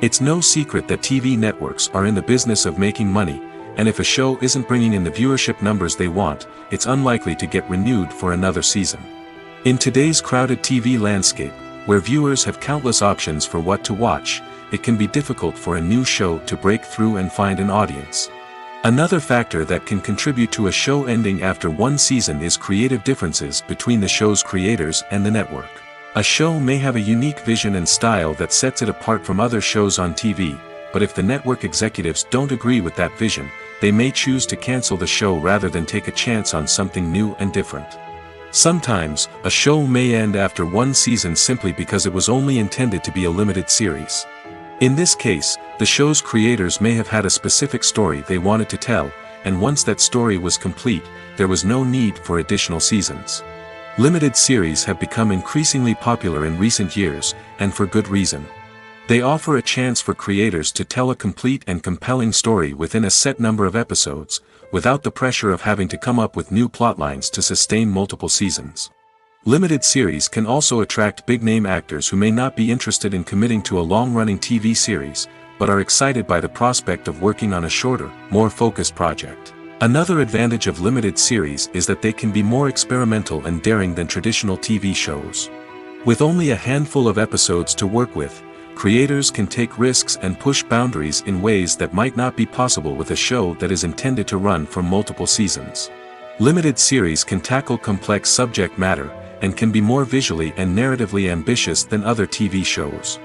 It's no secret that TV networks are in the business of making money, and if a show isn't bringing in the viewership numbers they want, it's unlikely to get renewed for another season. In today's crowded TV landscape, where viewers have countless options for what to watch, it can be difficult for a new show to break through and find an audience. Another factor that can contribute to a show ending after one season is creative differences between the show's creators and the network. A show may have a unique vision and style that sets it apart from other shows on TV, but if the network executives don't agree with that vision, they may choose to cancel the show rather than take a chance on something new and different. Sometimes, a show may end after one season simply because it was only intended to be a limited series. In this case, the show's creators may have had a specific story they wanted to tell, and once that story was complete, there was no need for additional seasons. Limited series have become increasingly popular in recent years, and for good reason. They offer a chance for creators to tell a complete and compelling story within a set number of episodes, without the pressure of having to come up with new plotlines to sustain multiple seasons. Limited series can also attract big-name actors who may not be interested in committing to a long-running TV series, but are excited by the prospect of working on a shorter, more focused project. Another advantage of limited series is that they can be more experimental and daring than traditional TV shows. With only a handful of episodes to work with, creators can take risks and push boundaries in ways that might not be possible with a show that is intended to run for multiple seasons. Limited series can tackle complex subject matter, and can be more visually and narratively ambitious than other TV shows.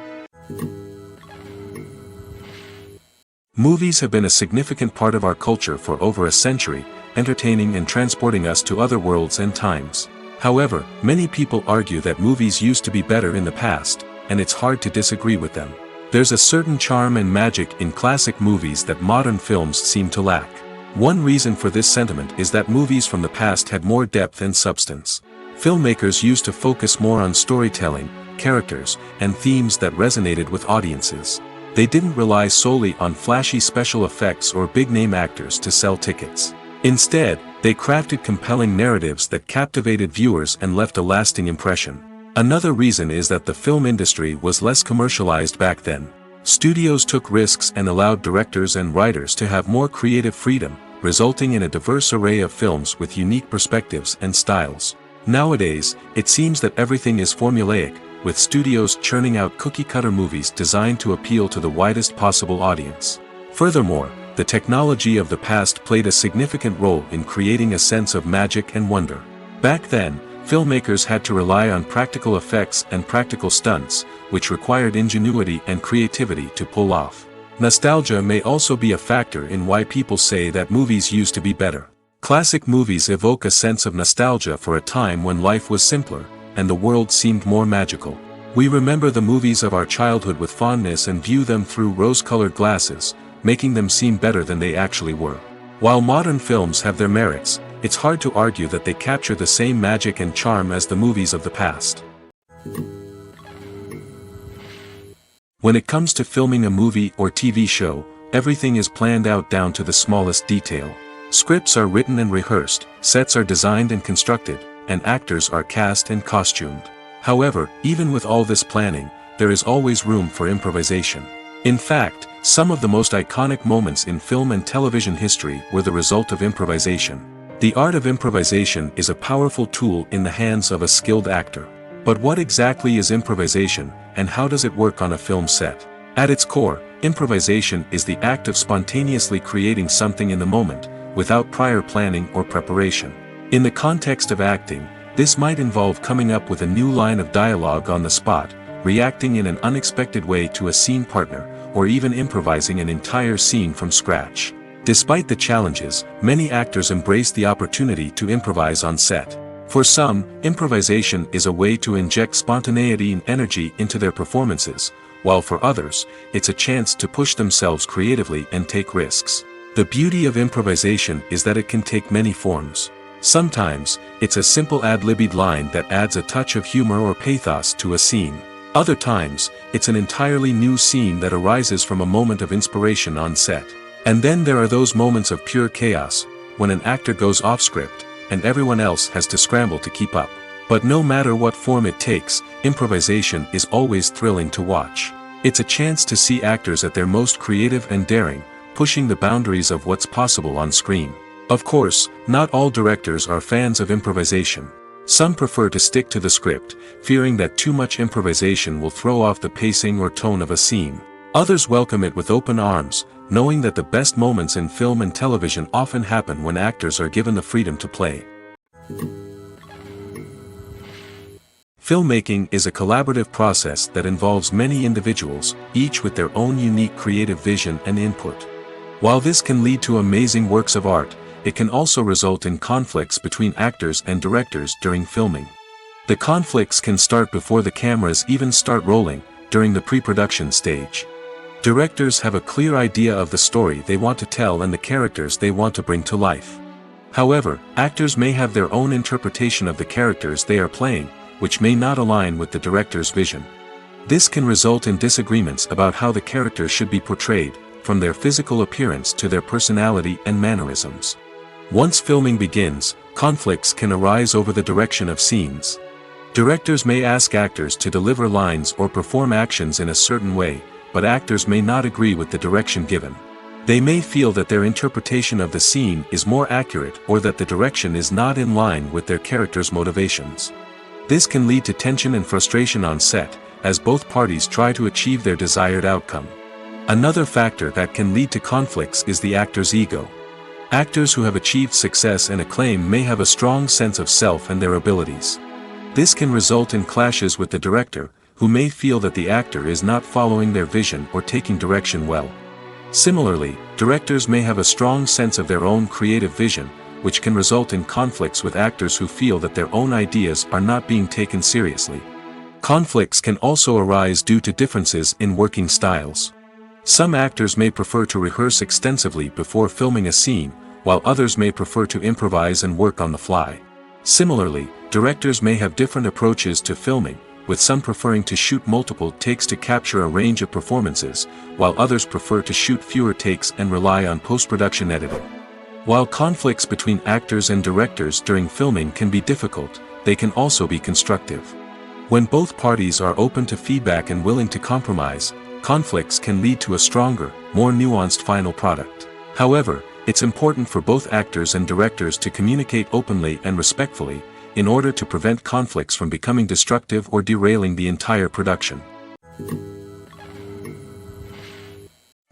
Movies have been a significant part of our culture for over a century, entertaining and transporting us to other worlds and times. However, many people argue that movies used to be better in the past, and it's hard to disagree with them. There's a certain charm and magic in classic movies that modern films seem to lack. One reason for this sentiment is that movies from the past had more depth and substance. Filmmakers used to focus more on storytelling, characters, and themes that resonated with audiences. They didn't rely solely on flashy special effects or big-name actors to sell tickets. Instead, they crafted compelling narratives that captivated viewers and left a lasting impression. Another reason is that the film industry was less commercialized back then. Studios took risks and allowed directors and writers to have more creative freedom, resulting in a diverse array of films with unique perspectives and styles. Nowadays, it seems that everything is formulaic, with studios churning out cookie-cutter movies designed to appeal to the widest possible audience. Furthermore, the technology of the past played a significant role in creating a sense of magic and wonder. Back then, filmmakers had to rely on practical effects and practical stunts, which required ingenuity and creativity to pull off. Nostalgia may also be a factor in why people say that movies used to be better. Classic movies evoke a sense of nostalgia for a time when life was simpler, and the world seemed more magical. We remember the movies of our childhood with fondness and view them through rose-colored glasses, making them seem better than they actually were. While modern films have their merits, it's hard to argue that they capture the same magic and charm as the movies of the past. When it comes to filming a movie or TV show, everything is planned out down to the smallest detail. Scripts are written and rehearsed, sets are designed and constructed, and actors are cast and costumed. However, even with all this planning, there is always room for improvisation. In fact, some of the most iconic moments in film and television history were the result of improvisation. The art of improvisation is a powerful tool in the hands of a skilled actor. But what exactly is improvisation, and how does it work on a film set? At its core, improvisation is the act of spontaneously creating something in the moment, without prior planning or preparation. In the context of acting, this might involve coming up with a new line of dialogue on the spot, reacting in an unexpected way to a scene partner, or even improvising an entire scene from scratch. Despite the challenges, many actors embrace the opportunity to improvise on set. For some, improvisation is a way to inject spontaneity and energy into their performances, while for others, it's a chance to push themselves creatively and take risks. The beauty of improvisation is that it can take many forms. Sometimes, it's a simple ad-libbed line that adds a touch of humor or pathos to a scene. Other times, it's an entirely new scene that arises from a moment of inspiration on set. And then there are those moments of pure chaos, when an actor goes off script, and everyone else has to scramble to keep up. But no matter what form it takes, improvisation is always thrilling to watch. It's a chance to see actors at their most creative and daring, pushing the boundaries of what's possible on screen. Of course, not all directors are fans of improvisation. Some prefer to stick to the script, fearing that too much improvisation will throw off the pacing or tone of a scene. Others welcome it with open arms, knowing that the best moments in film and television often happen when actors are given the freedom to play. Filmmaking is a collaborative process that involves many individuals, each with their own unique creative vision and input. While this can lead to amazing works of art, it can also result in conflicts between actors and directors during filming. The conflicts can start before the cameras even start rolling, during the pre-production stage. Directors have a clear idea of the story they want to tell and the characters they want to bring to life. However, actors may have their own interpretation of the characters they are playing, which may not align with the director's vision. This can result in disagreements about how the characters should be portrayed, from their physical appearance to their personality and mannerisms. Once filming begins, conflicts can arise over the direction of scenes. Directors may ask actors to deliver lines or perform actions in a certain way, but actors may not agree with the direction given. They may feel that their interpretation of the scene is more accurate or that the direction is not in line with their character's motivations. This can lead to tension and frustration on set, as both parties try to achieve their desired outcome. Another factor that can lead to conflicts is the actor's ego. Actors who have achieved success and acclaim may have a strong sense of self and their abilities. This can result in clashes with the director, who may feel that the actor is not following their vision or taking direction well. Similarly, directors may have a strong sense of their own creative vision, which can result in conflicts with actors who feel that their own ideas are not being taken seriously. Conflicts can also arise due to differences in working styles. Some actors may prefer to rehearse extensively before filming a scene, while others may prefer to improvise and work on the fly. Similarly, directors may have different approaches to filming, with some preferring to shoot multiple takes to capture a range of performances, while others prefer to shoot fewer takes and rely on post-production editing. While conflicts between actors and directors during filming can be difficult, they can also be constructive. When both parties are open to feedback and willing to compromise, conflicts can lead to a stronger, more nuanced final product. However, it's important for both actors and directors to communicate openly and respectfully, in order to prevent conflicts from becoming destructive or derailing the entire production.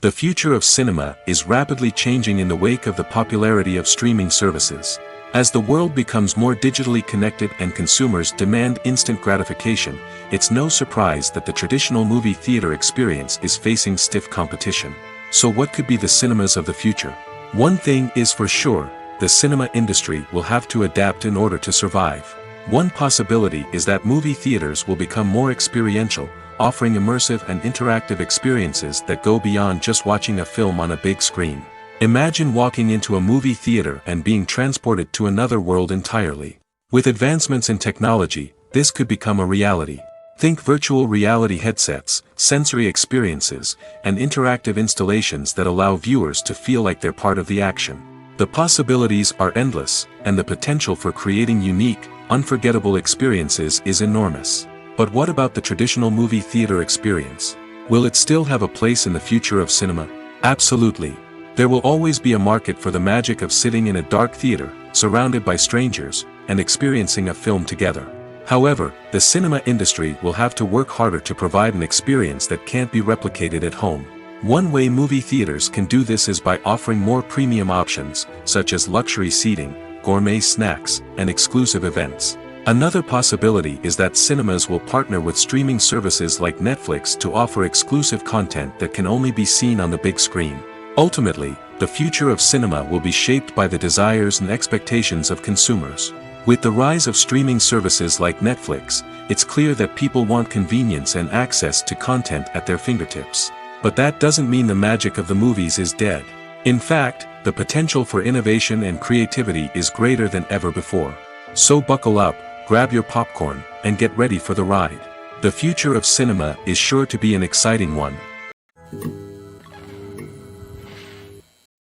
The future of cinema is rapidly changing in the wake of the popularity of streaming services. As the world becomes more digitally connected and consumers demand instant gratification, it's no surprise that the traditional movie theater experience is facing stiff competition. So what could be the cinemas of the future? One thing is for sure, the cinema industry will have to adapt in order to survive. One possibility is that movie theaters will become more experiential, offering immersive and interactive experiences that go beyond just watching a film on a big screen. Imagine walking into a movie theater and being transported to another world entirely. With advancements in technology, this could become a reality. Think virtual reality headsets, sensory experiences, and interactive installations that allow viewers to feel like they're part of the action. The possibilities are endless, and the potential for creating unique, unforgettable experiences is enormous. But what about the traditional movie theater experience? Will it still have a place in the future of cinema? Absolutely. There will always be a market for the magic of sitting in a dark theater, surrounded by strangers, and experiencing a film together. However, the cinema industry will have to work harder to provide an experience that can't be replicated at home. One way movie theaters can do this is by offering more premium options, such as luxury seating, gourmet snacks, and exclusive events. Another possibility is that cinemas will partner with streaming services like Netflix to offer exclusive content that can only be seen on the big screen. Ultimately, the future of cinema will be shaped by the desires and expectations of consumers. With the rise of streaming services like Netflix, it's clear that people want convenience and access to content at their fingertips. But that doesn't mean the magic of the movies is dead. In fact, the potential for innovation and creativity is greater than ever before. So buckle up, grab your popcorn, and get ready for the ride. The future of cinema is sure to be an exciting one.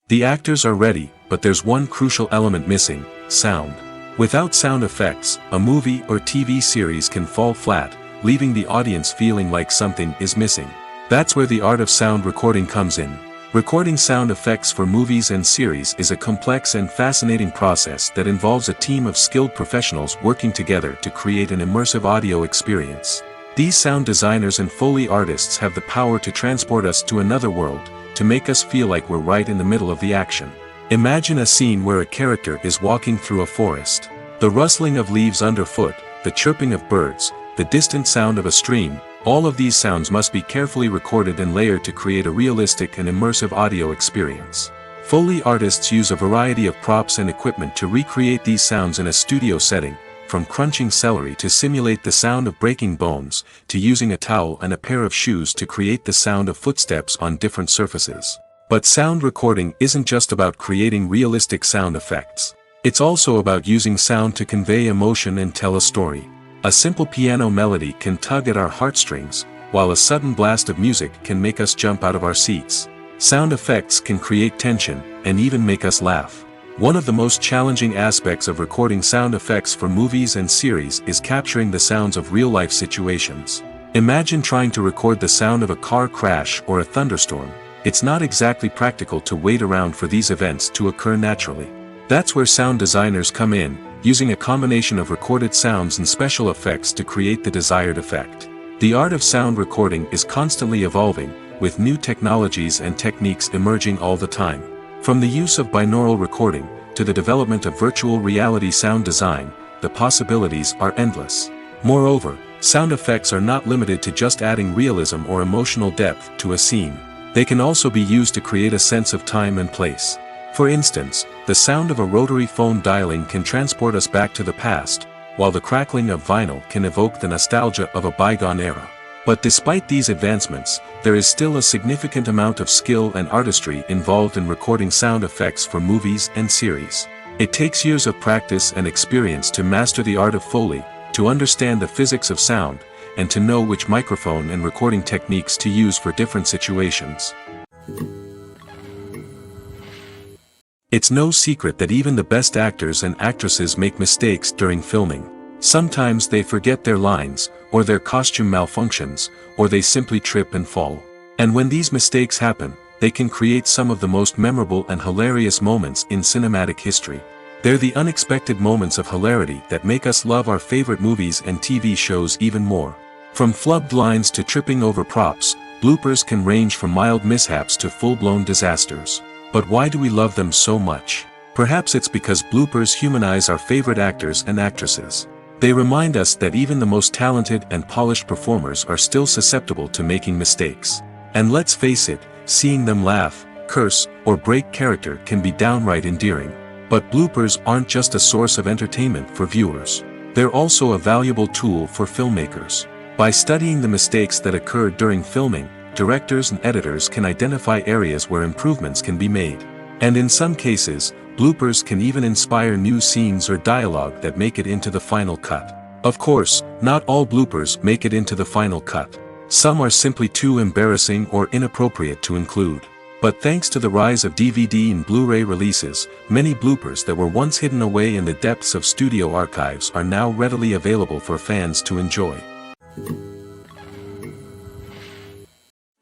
The actors are ready, but there's one crucial element missing: sound. Without sound effects, a movie or TV series can fall flat, leaving the audience feeling like something is missing. That's where the art of sound recording comes in. Recording sound effects for movies and series is a complex and fascinating process that involves a team of skilled professionals working together to create an immersive audio experience. These sound designers and Foley artists have the power to transport us to another world, to make us feel like we're right in the middle of the action. Imagine a scene where a character is walking through a forest. The rustling of leaves underfoot, the chirping of birds, the distant sound of a stream, all of these sounds must be carefully recorded and layered to create a realistic and immersive audio experience. Foley artists use a variety of props and equipment to recreate these sounds in a studio setting, from crunching celery to simulate the sound of breaking bones, to using a towel and a pair of shoes to create the sound of footsteps on different surfaces. But sound recording isn't just about creating realistic sound effects. It's also about using sound to convey emotion and tell a story. A simple piano melody can tug at our heartstrings, while a sudden blast of music can make us jump out of our seats. Sound effects can create tension, and even make us laugh. One of the most challenging aspects of recording sound effects for movies and series is capturing the sounds of real-life situations. Imagine trying to record the sound of a car crash or a thunderstorm. It's not exactly practical to wait around for these events to occur naturally. That's where sound designers come in, using a combination of recorded sounds and special effects to create the desired effect. The art of sound recording is constantly evolving, with new technologies and techniques emerging all the time. From the use of binaural recording, to the development of virtual reality sound design, the possibilities are endless. Moreover, sound effects are not limited to just adding realism or emotional depth to a scene. They can also be used to create a sense of time and place. For instance, the sound of a rotary phone dialing can transport us back to the past, while the crackling of vinyl can evoke the nostalgia of a bygone era. But despite these advancements, there is still a significant amount of skill and artistry involved in recording sound effects for movies and series. It takes years of practice and experience to master the art of Foley, to understand the physics of sound, and to know which microphone and recording techniques to use for different situations. It's no secret that even the best actors and actresses make mistakes during filming. Sometimes they forget their lines, or their costume malfunctions, or they simply trip and fall. And when these mistakes happen, they can create some of the most memorable and hilarious moments in cinematic history. They're the unexpected moments of hilarity that make us love our favorite movies and TV shows even more. From flubbed lines to tripping over props, bloopers can range from mild mishaps to full-blown disasters. But why do we love them so much? Perhaps it's because bloopers humanize our favorite actors and actresses. They remind us that even the most talented and polished performers are still susceptible to making mistakes. And let's face it, seeing them laugh, curse, or break character can be downright endearing. But bloopers aren't just a source of entertainment for viewers. They're also a valuable tool for filmmakers. By studying the mistakes that occurred during filming, directors and editors can identify areas where improvements can be made. And in some cases, bloopers can even inspire new scenes or dialogue that make it into the final cut. Of course, not all bloopers make it into the final cut. Some are simply too embarrassing or inappropriate to include. But thanks to the rise of DVD and Blu-ray releases, many bloopers that were once hidden away in the depths of studio archives are now readily available for fans to enjoy.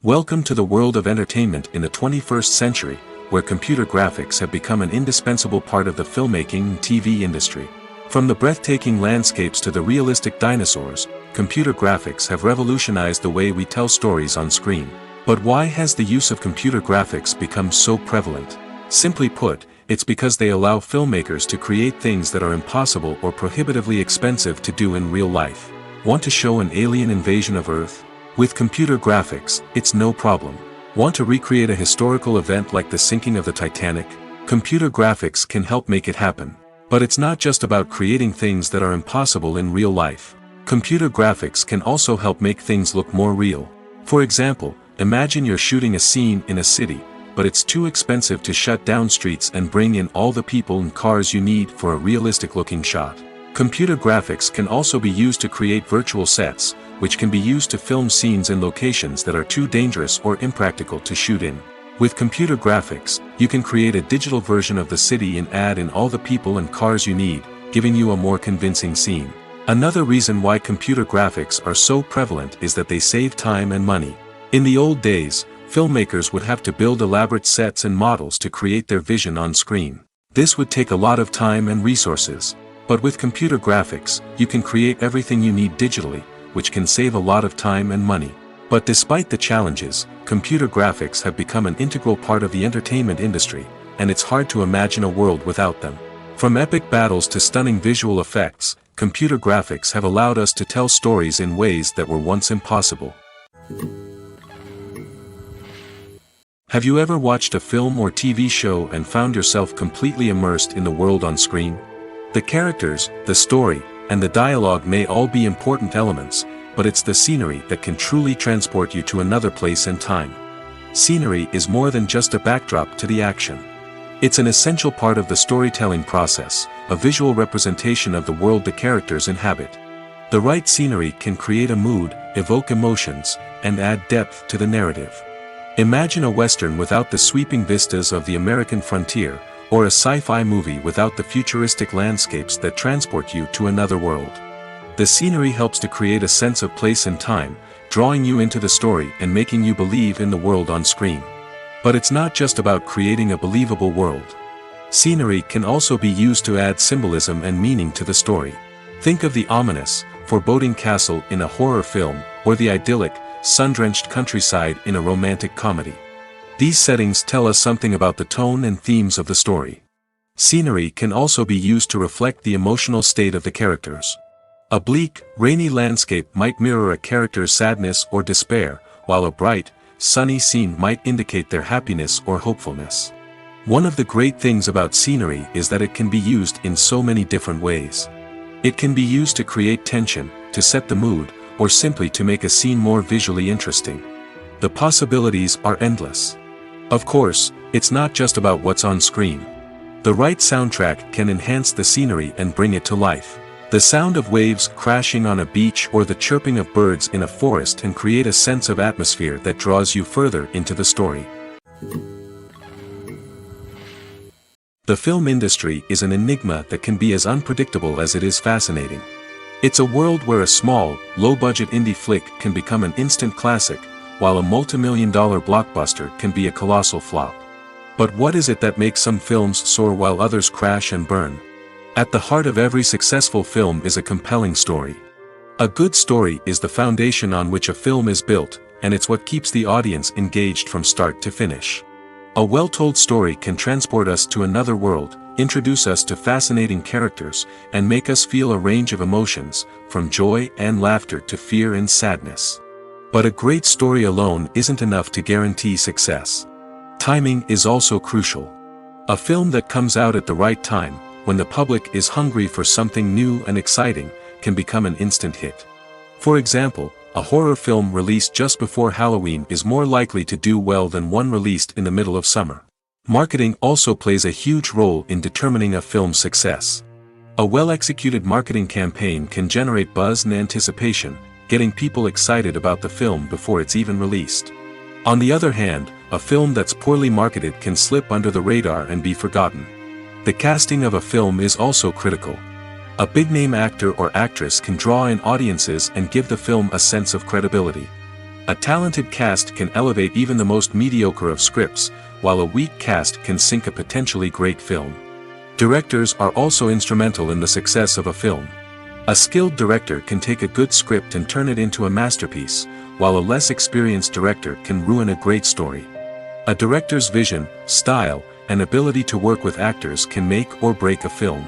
Welcome to the world of entertainment in the 21st century, where computer graphics have become an indispensable part of the filmmaking and TV industry. From the breathtaking landscapes to the realistic dinosaurs, computer graphics have revolutionized the way we tell stories on screen. But why has the use of computer graphics become so prevalent? Simply put, it's because they allow filmmakers to create things that are impossible or prohibitively expensive to do in real life. Want to show an alien invasion of Earth? With computer graphics, it's no problem. Want to recreate a historical event like the sinking of the Titanic? Computer graphics can help make it happen. But it's not just about creating things that are impossible in real life. Computer graphics can also help make things look more real. For example, imagine you're shooting a scene in a city, but it's too expensive to shut down streets and bring in all the people and cars you need for a realistic-looking shot. Computer graphics can also be used to create virtual sets, which can be used to film scenes in locations that are too dangerous or impractical to shoot in. With computer graphics, you can create a digital version of the city and add in all the people and cars you need, giving you a more convincing scene. Another reason why computer graphics are so prevalent is that they save time and money. In the old days, filmmakers would have to build elaborate sets and models to create their vision on screen. This would take a lot of time and resources. But with computer graphics, you can create everything you need digitally, which can save a lot of time and money. But despite the challenges, computer graphics have become an integral part of the entertainment industry, and it's hard to imagine a world without them. From epic battles to stunning visual effects, computer graphics have allowed us to tell stories in ways that were once impossible. Have you ever watched a film or TV show and found yourself completely immersed in the world on screen? The characters, the story, and the dialogue may all be important elements, but it's the scenery that can truly transport you to another place and time. Scenery is more than just a backdrop to the action. It's an essential part of the storytelling process, a visual representation of the world the characters inhabit. The right scenery can create a mood, evoke emotions, and add depth to the narrative. Imagine a Western without the sweeping vistas of the American frontier, or a sci-fi movie without the futuristic landscapes that transport you to another world. The scenery helps to create a sense of place and time, drawing you into the story and making you believe in the world on screen. But it's not just about creating a believable world. Scenery can also be used to add symbolism and meaning to the story. Think of the ominous, foreboding castle in a horror film, or the idyllic, sun-drenched countryside in a romantic comedy. These settings tell us something about the tone and themes of the story. Scenery can also be used to reflect the emotional state of the characters. A bleak, rainy landscape might mirror a character's sadness or despair, while a bright, sunny scene might indicate their happiness or hopefulness. One of the great things about scenery is that it can be used in so many different ways. It can be used to create tension, to set the mood, or simply to make a scene more visually interesting. The possibilities are endless. Of course, it's not just about what's on screen. The right soundtrack can enhance the scenery and bring it to life. The sound of waves crashing on a beach or the chirping of birds in a forest can create a sense of atmosphere that draws you further into the story. The film industry is an enigma that can be as unpredictable as it is fascinating. It's a world where a small, low-budget indie flick can become an instant classic, while a multi-million-dollar blockbuster can be a colossal flop. But what is it that makes some films soar while others crash and burn? At the heart of every successful film is a compelling story. A good story is the foundation on which a film is built, and it's what keeps the audience engaged from start to finish. A well-told story can transport us to another world, introduce us to fascinating characters, and make us feel a range of emotions, from joy and laughter to fear and sadness. But a great story alone isn't enough to guarantee success. Timing is also crucial. A film that comes out at the right time, when the public is hungry for something new and exciting, can become an instant hit. For example, a horror film released just before Halloween is more likely to do well than one released in the middle of summer. Marketing also plays a huge role in determining a film's success. A well-executed marketing campaign can generate buzz and anticipation, getting people excited about the film before it's even released. On the other hand, a film that's poorly marketed can slip under the radar and be forgotten. The casting of a film is also critical. A big-name actor or actress can draw in audiences and give the film a sense of credibility. A talented cast can elevate even the most mediocre of scripts, while a weak cast can sink a potentially great film. Directors are also instrumental in the success of a film. A skilled director can take a good script and turn it into a masterpiece, while a less experienced director can ruin a great story. A director's vision, style, and ability to work with actors can make or break a film.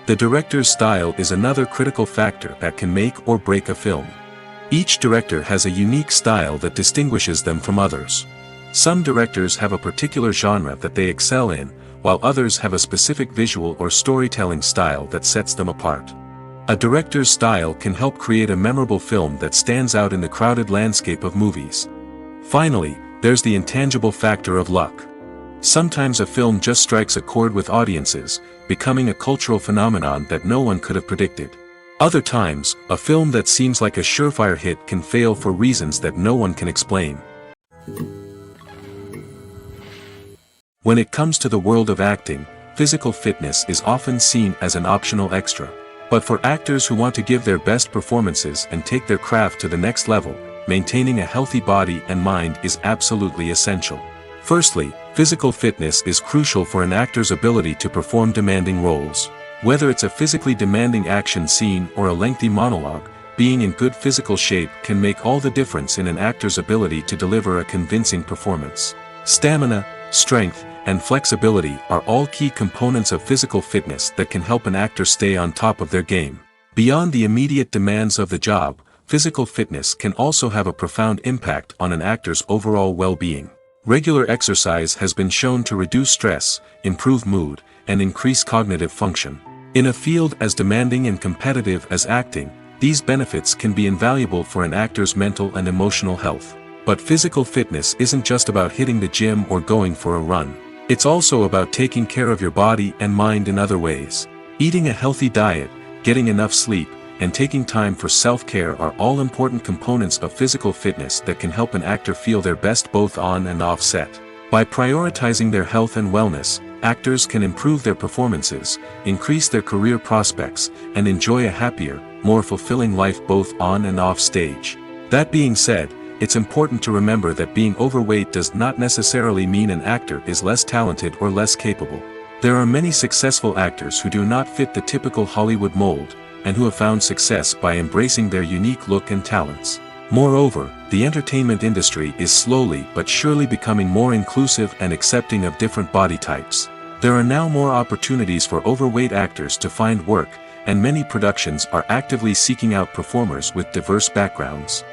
The director's style is another critical factor that can make or break a film. Each director has a unique style that distinguishes them from others. Some directors have a particular genre that they excel in, while others have a specific visual or storytelling style that sets them apart. A director's style can help create a memorable film that stands out in the crowded landscape of movies. Finally, there's the intangible factor of luck. Sometimes a film just strikes a chord with audiences, becoming a cultural phenomenon that no one could have predicted. Other times, a film that seems like a surefire hit can fail for reasons that no one can explain. When it comes to the world of acting, physical fitness is often seen as an optional extra. But for actors who want to give their best performances and take their craft to the next level, maintaining a healthy body and mind is absolutely essential. Firstly, physical fitness is crucial for an actor's ability to perform demanding roles. Whether it's a physically demanding action scene or a lengthy monologue, being in good physical shape can make all the difference in an actor's ability to deliver a convincing performance. Stamina, strength, and flexibility are all key components of physical fitness that can help an actor stay on top of their game. Beyond the immediate demands of the job, physical fitness can also have a profound impact on an actor's overall well-being. Regular exercise has been shown to reduce stress, improve mood, and increase cognitive function. In a field as demanding and competitive as acting, these benefits can be invaluable for an actor's mental and emotional health. But physical fitness isn't just about hitting the gym or going for a run. It's also about taking care of your body and mind in other ways. Eating a healthy diet, getting enough sleep, and taking time for self-care are all important components of physical fitness that can help an actor feel their best both on and off set. By prioritizing their health and wellness, actors can improve their performances, increase their career prospects, and enjoy a happier, more fulfilling life both on and off stage. That being said, it's important to remember that being overweight does not necessarily mean an actor is less talented or less capable. There are many successful actors who do not fit the typical Hollywood mold, and who have found success by embracing their unique look and talents. Moreover, the entertainment industry is slowly but surely becoming more inclusive and accepting of different body types. There are now more opportunities for overweight actors to find work, and many productions are actively seeking out performers with diverse backgrounds.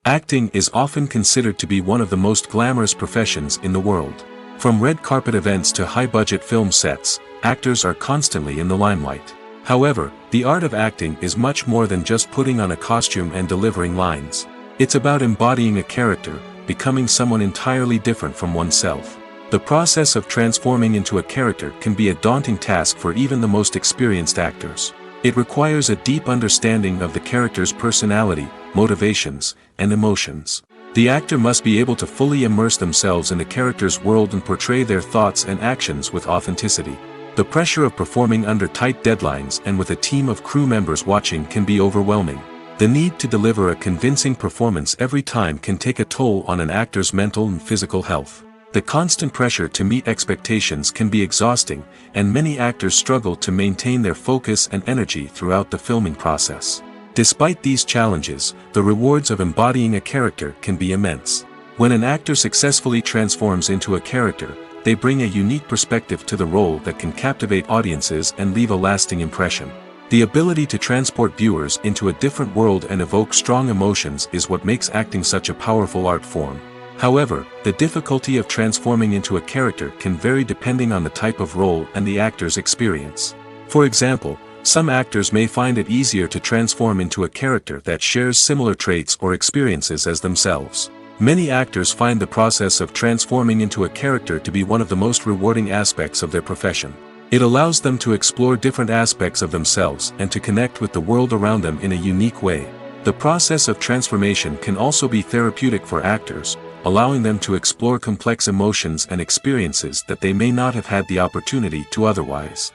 Acting is often considered to be one of the most glamorous professions in the world. From red carpet events to high-budget film sets, actors are constantly in the limelight. However, the art of acting is much more than just putting on a costume and delivering lines. It's about embodying a character, becoming someone entirely different from oneself. The process of transforming into a character can be a daunting task for even the most experienced actors. It requires a deep understanding of the character's personality, motivations, and emotions. The actor must be able to fully immerse themselves in the character's world and portray their thoughts and actions with authenticity. The pressure of performing under tight deadlines and with a team of crew members watching can be overwhelming. The need to deliver a convincing performance every time can take a toll on an actor's mental and physical health. The constant pressure to meet expectations can be exhausting, and many actors struggle to maintain their focus and energy throughout the filming process. Despite these challenges, the rewards of embodying a character can be immense. When an actor successfully transforms into a character, they bring a unique perspective to the role that can captivate audiences and leave a lasting impression. The ability to transport viewers into a different world and evoke strong emotions is what makes acting such a powerful art form. However, the difficulty of transforming into a character can vary depending on the type of role and the actor's experience. For example, some actors may find it easier to transform into a character that shares similar traits or experiences as themselves. Many actors find the process of transforming into a character to be one of the most rewarding aspects of their profession. It allows them to explore different aspects of themselves and to connect with the world around them in a unique way. The process of transformation can also be therapeutic for actors, allowing them to explore complex emotions and experiences that they may not have had the opportunity to otherwise.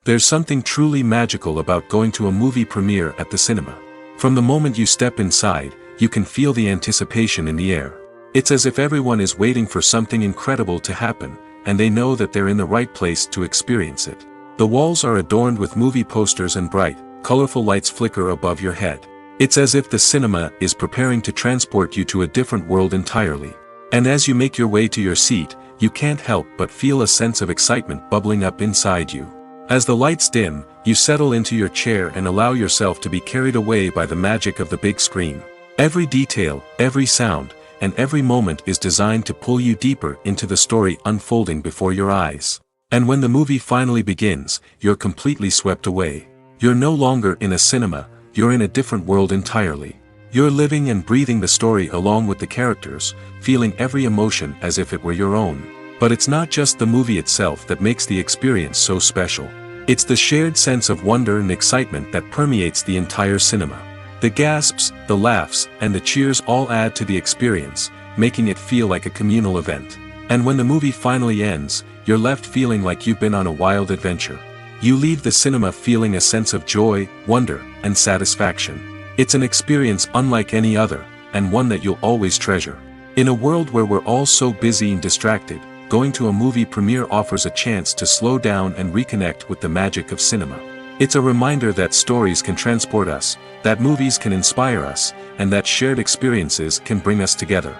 There's something truly magical about going to a movie premiere at the cinema. From the moment you step inside, you can feel the anticipation in the air. It's as if everyone is waiting for something incredible to happen, and they know that they're in the right place to experience it. The walls are adorned with movie posters and bright, colorful lights flicker above your head. It's as if the cinema is preparing to transport you to a different world entirely. And as you make your way to your seat, you can't help but feel a sense of excitement bubbling up inside you. As the lights dim, you settle into your chair and allow yourself to be carried away by the magic of the big screen. Every detail, every sound, and every moment is designed to pull you deeper into the story unfolding before your eyes. And when the movie finally begins, you're completely swept away. You're no longer in a cinema, you're in a different world entirely. You're living and breathing the story along with the characters, feeling every emotion as if it were your own. But it's not just the movie itself that makes the experience so special. It's the shared sense of wonder and excitement that permeates the entire cinema. The gasps, the laughs, and the cheers all add to the experience, making it feel like a communal event. And when the movie finally ends, you're left feeling like you've been on a wild adventure. You leave the cinema feeling a sense of joy, wonder, and satisfaction. It's an experience unlike any other, and one that you'll always treasure. In a world where we're all so busy and distracted, going to a movie premiere offers a chance to slow down and reconnect with the magic of cinema. It's a reminder that stories can transport us, that movies can inspire us, and that shared experiences can bring us together.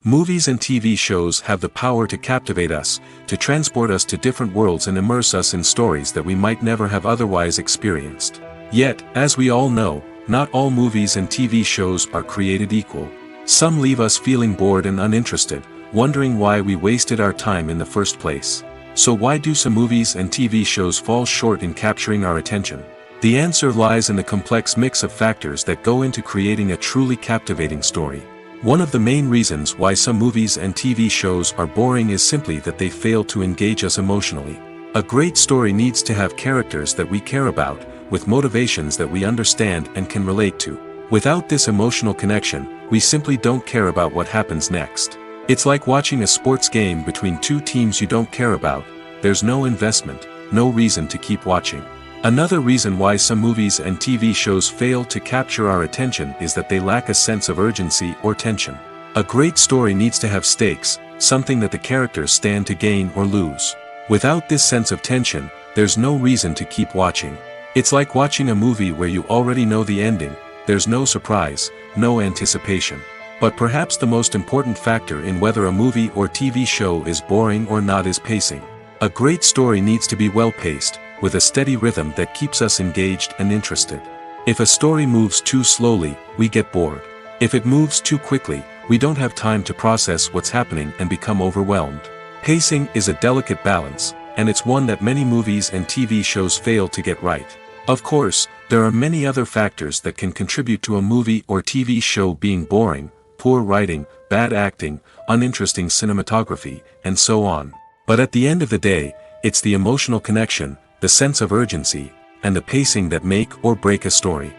Movies and TV shows have the power to captivate us, to transport us to different worlds and immerse us in stories that we might never have otherwise experienced. Yet, as we all know, not all movies and TV shows are created equal. Some leave us feeling bored and uninterested, wondering why we wasted our time in the first place. So why do some movies and TV shows fall short in capturing our attention? The answer lies in the complex mix of factors that go into creating a truly captivating story. One of the main reasons why some movies and TV shows are boring is simply that they fail to engage us emotionally. A great story needs to have characters that we care about, with motivations that we understand and can relate to. Without this emotional connection, we simply don't care about what happens next. It's like watching a sports game between two teams you don't care about. There's no investment, no reason to keep watching. Another reason why some movies and TV shows fail to capture our attention is that they lack a sense of urgency or tension. A great story needs to have stakes, something that the characters stand to gain or lose. Without this sense of tension, there's no reason to keep watching. It's like watching a movie where you already know the ending. There's no surprise, no anticipation. But perhaps the most important factor in whether a movie or TV show is boring or not is pacing. A great story needs to be well-paced, with a steady rhythm that keeps us engaged and interested. If a story moves too slowly, we get bored. If it moves too quickly, we don't have time to process what's happening and become overwhelmed. Pacing is a delicate balance, and it's one that many movies and TV shows fail to get right. Of course, there are many other factors that can contribute to a movie or TV show being boring: poor writing, bad acting, uninteresting cinematography, and so on. But at the end of the day, it's the emotional connection, the sense of urgency, and the pacing that make or break a story.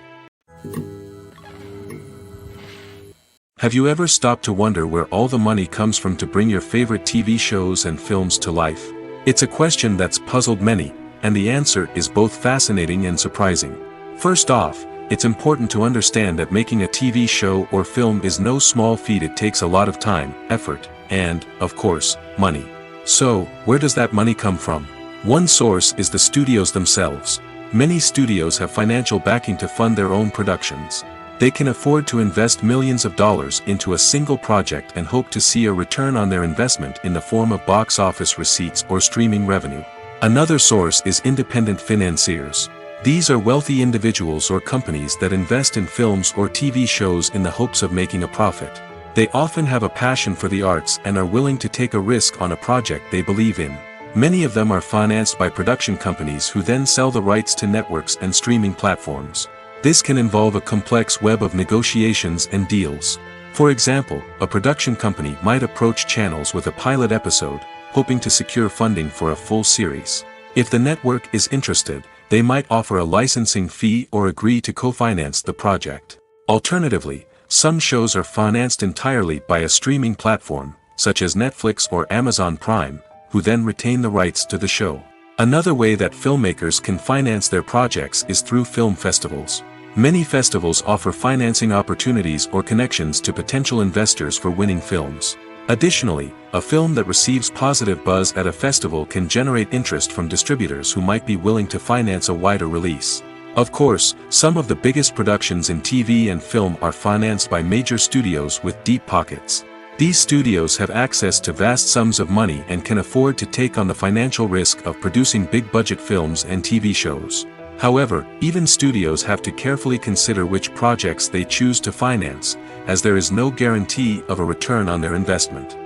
Have you ever stopped to wonder where all the money comes from to bring your favorite TV shows and films to life? It's a question that's puzzled many, and the answer is both fascinating and surprising. First off, it's important to understand that making a TV show or film is no small feat. It takes a lot of time, effort, and, of course, money. So, where does that money come from? One source is the studios themselves. Many studios have financial backing to fund their own productions. They can afford to invest millions of dollars into a single project and hope to see a return on their investment in the form of box office receipts or streaming revenue. Another source is independent financiers. These are wealthy individuals or companies that invest in films or TV shows in the hopes of making a profit. They often have a passion for the arts and are willing to take a risk on a project they believe in. Many of them are financed by production companies who then sell the rights to networks and streaming platforms. This can involve a complex web of negotiations and deals. For example, a production company might approach channels with a pilot episode, hoping to secure funding for a full series. If the network is interested, they might offer a licensing fee or agree to co-finance the project. Alternatively, some shows are financed entirely by a streaming platform, such as Netflix or Amazon Prime, who then retain the rights to the show. Another way that filmmakers can finance their projects is through film festivals. Many festivals offer financing opportunities or connections to potential investors for winning films. Additionally, a film that receives positive buzz at a festival can generate interest from distributors who might be willing to finance a wider release. Of course, some of the biggest productions in TV and film are financed by major studios with deep pockets. These studios have access to vast sums of money and can afford to take on the financial risk of producing big-budget films and TV shows. However, even studios have to carefully consider which projects they choose to finance, as there is no guarantee of a return on their investment.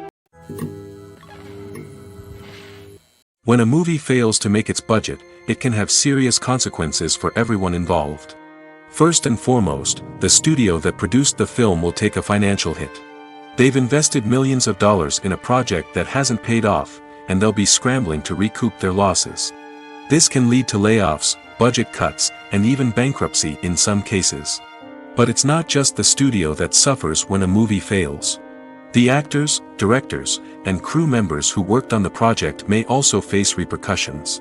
When a movie fails to make its budget, it can have serious consequences for everyone involved. First and foremost, the studio that produced the film will take a financial hit. They've invested millions of dollars in a project that hasn't paid off, and they'll be scrambling to recoup their losses. This can lead to layoffs, budget cuts, and even bankruptcy in some cases. But it's not just the studio that suffers when a movie fails. The actors, directors, and crew members who worked on the project may also face repercussions.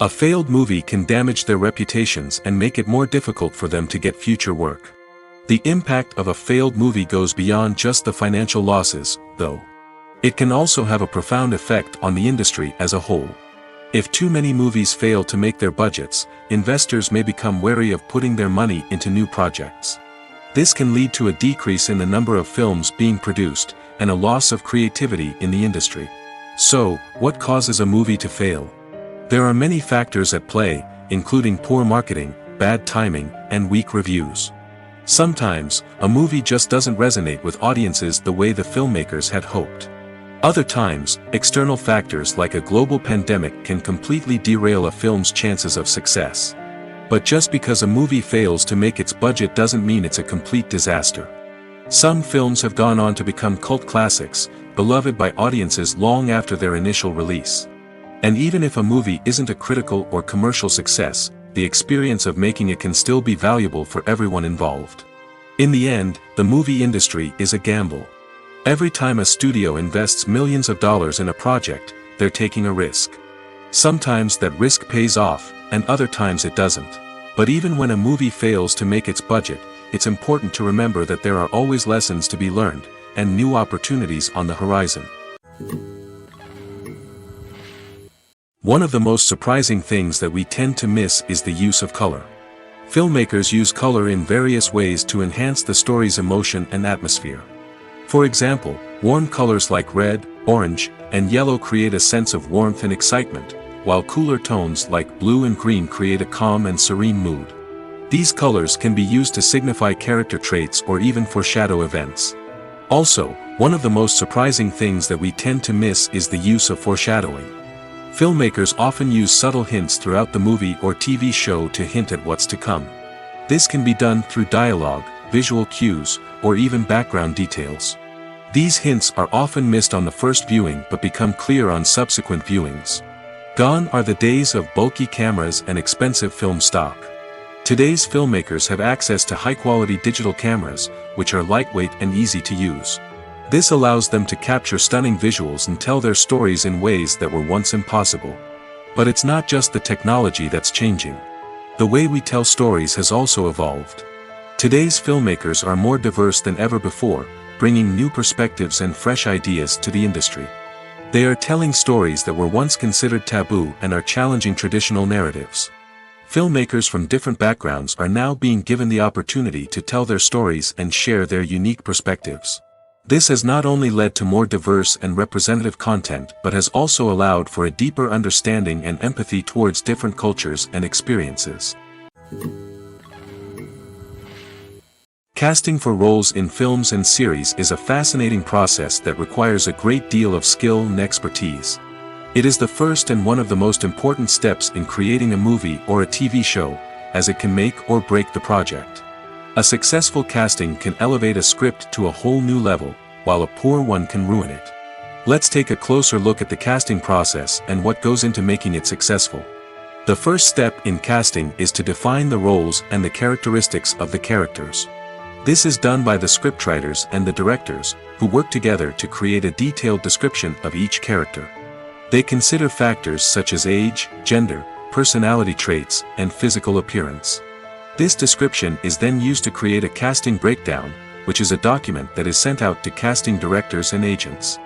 A failed movie can damage their reputations and make it more difficult for them to get future work. The impact of a failed movie goes beyond just the financial losses, though. It can also have a profound effect on the industry as a whole. If too many movies fail to make their budgets, investors may become wary of putting their money into new projects. This can lead to a decrease in the number of films being produced, and a loss of creativity in the industry. So, what causes a movie to fail? There are many factors at play, including poor marketing, bad timing, and weak reviews. Sometimes, a movie just doesn't resonate with audiences the way the filmmakers had hoped. Other times, external factors like a global pandemic can completely derail a film's chances of success. But just because a movie fails to make its budget doesn't mean it's a complete disaster. Some films have gone on to become cult classics, beloved by audiences long after their initial release. And even if a movie isn't a critical or commercial success, the experience of making it can still be valuable for everyone involved. In the end, the movie industry is a gamble. Every time a studio invests millions of dollars in a project, they're taking a risk. Sometimes that risk pays off, and other times it doesn't. But even when a movie fails to make its budget, it's important to remember that there are always lessons to be learned, and new opportunities on the horizon. One of the most surprising things that we tend to miss is the use of color. Filmmakers use color in various ways to enhance the story's emotion and atmosphere. For example, warm colors like red, orange, and yellow create a sense of warmth and excitement, while cooler tones like blue and green create a calm and serene mood. These colors can be used to signify character traits or even foreshadow events. Also, one of the most surprising things that we tend to miss is the use of foreshadowing. Filmmakers often use subtle hints throughout the movie or TV show to hint at what's to come. This can be done through dialogue, visual cues, or even background details. These hints are often missed on the first viewing but become clear on subsequent viewings. Gone are the days of bulky cameras and expensive film stock. Today's filmmakers have access to high-quality digital cameras, which are lightweight and easy to use. This allows them to capture stunning visuals and tell their stories in ways that were once impossible. But it's not just the technology that's changing. The way we tell stories has also evolved. Today's filmmakers are more diverse than ever before, bringing new perspectives and fresh ideas to the industry. They are telling stories that were once considered taboo and are challenging traditional narratives. Filmmakers from different backgrounds are now being given the opportunity to tell their stories and share their unique perspectives. This has not only led to more diverse and representative content but has also allowed for a deeper understanding and empathy towards different cultures and experiences. Casting for roles in films and series is a fascinating process that requires a great deal of skill and expertise. It is the first and one of the most important steps in creating a movie or a TV show, as it can make or break the project. A successful casting can elevate a script to a whole new level, while a poor one can ruin it. Let's take a closer look at the casting process and what goes into making it successful. The first step in casting is to define the roles and the characteristics of the characters. This is done by the scriptwriters and the directors, who work together to create a detailed description of each character. They consider factors such as age, gender, personality traits, and physical appearance. This description is then used to create a casting breakdown, which is a document that is sent out to casting directors and agents.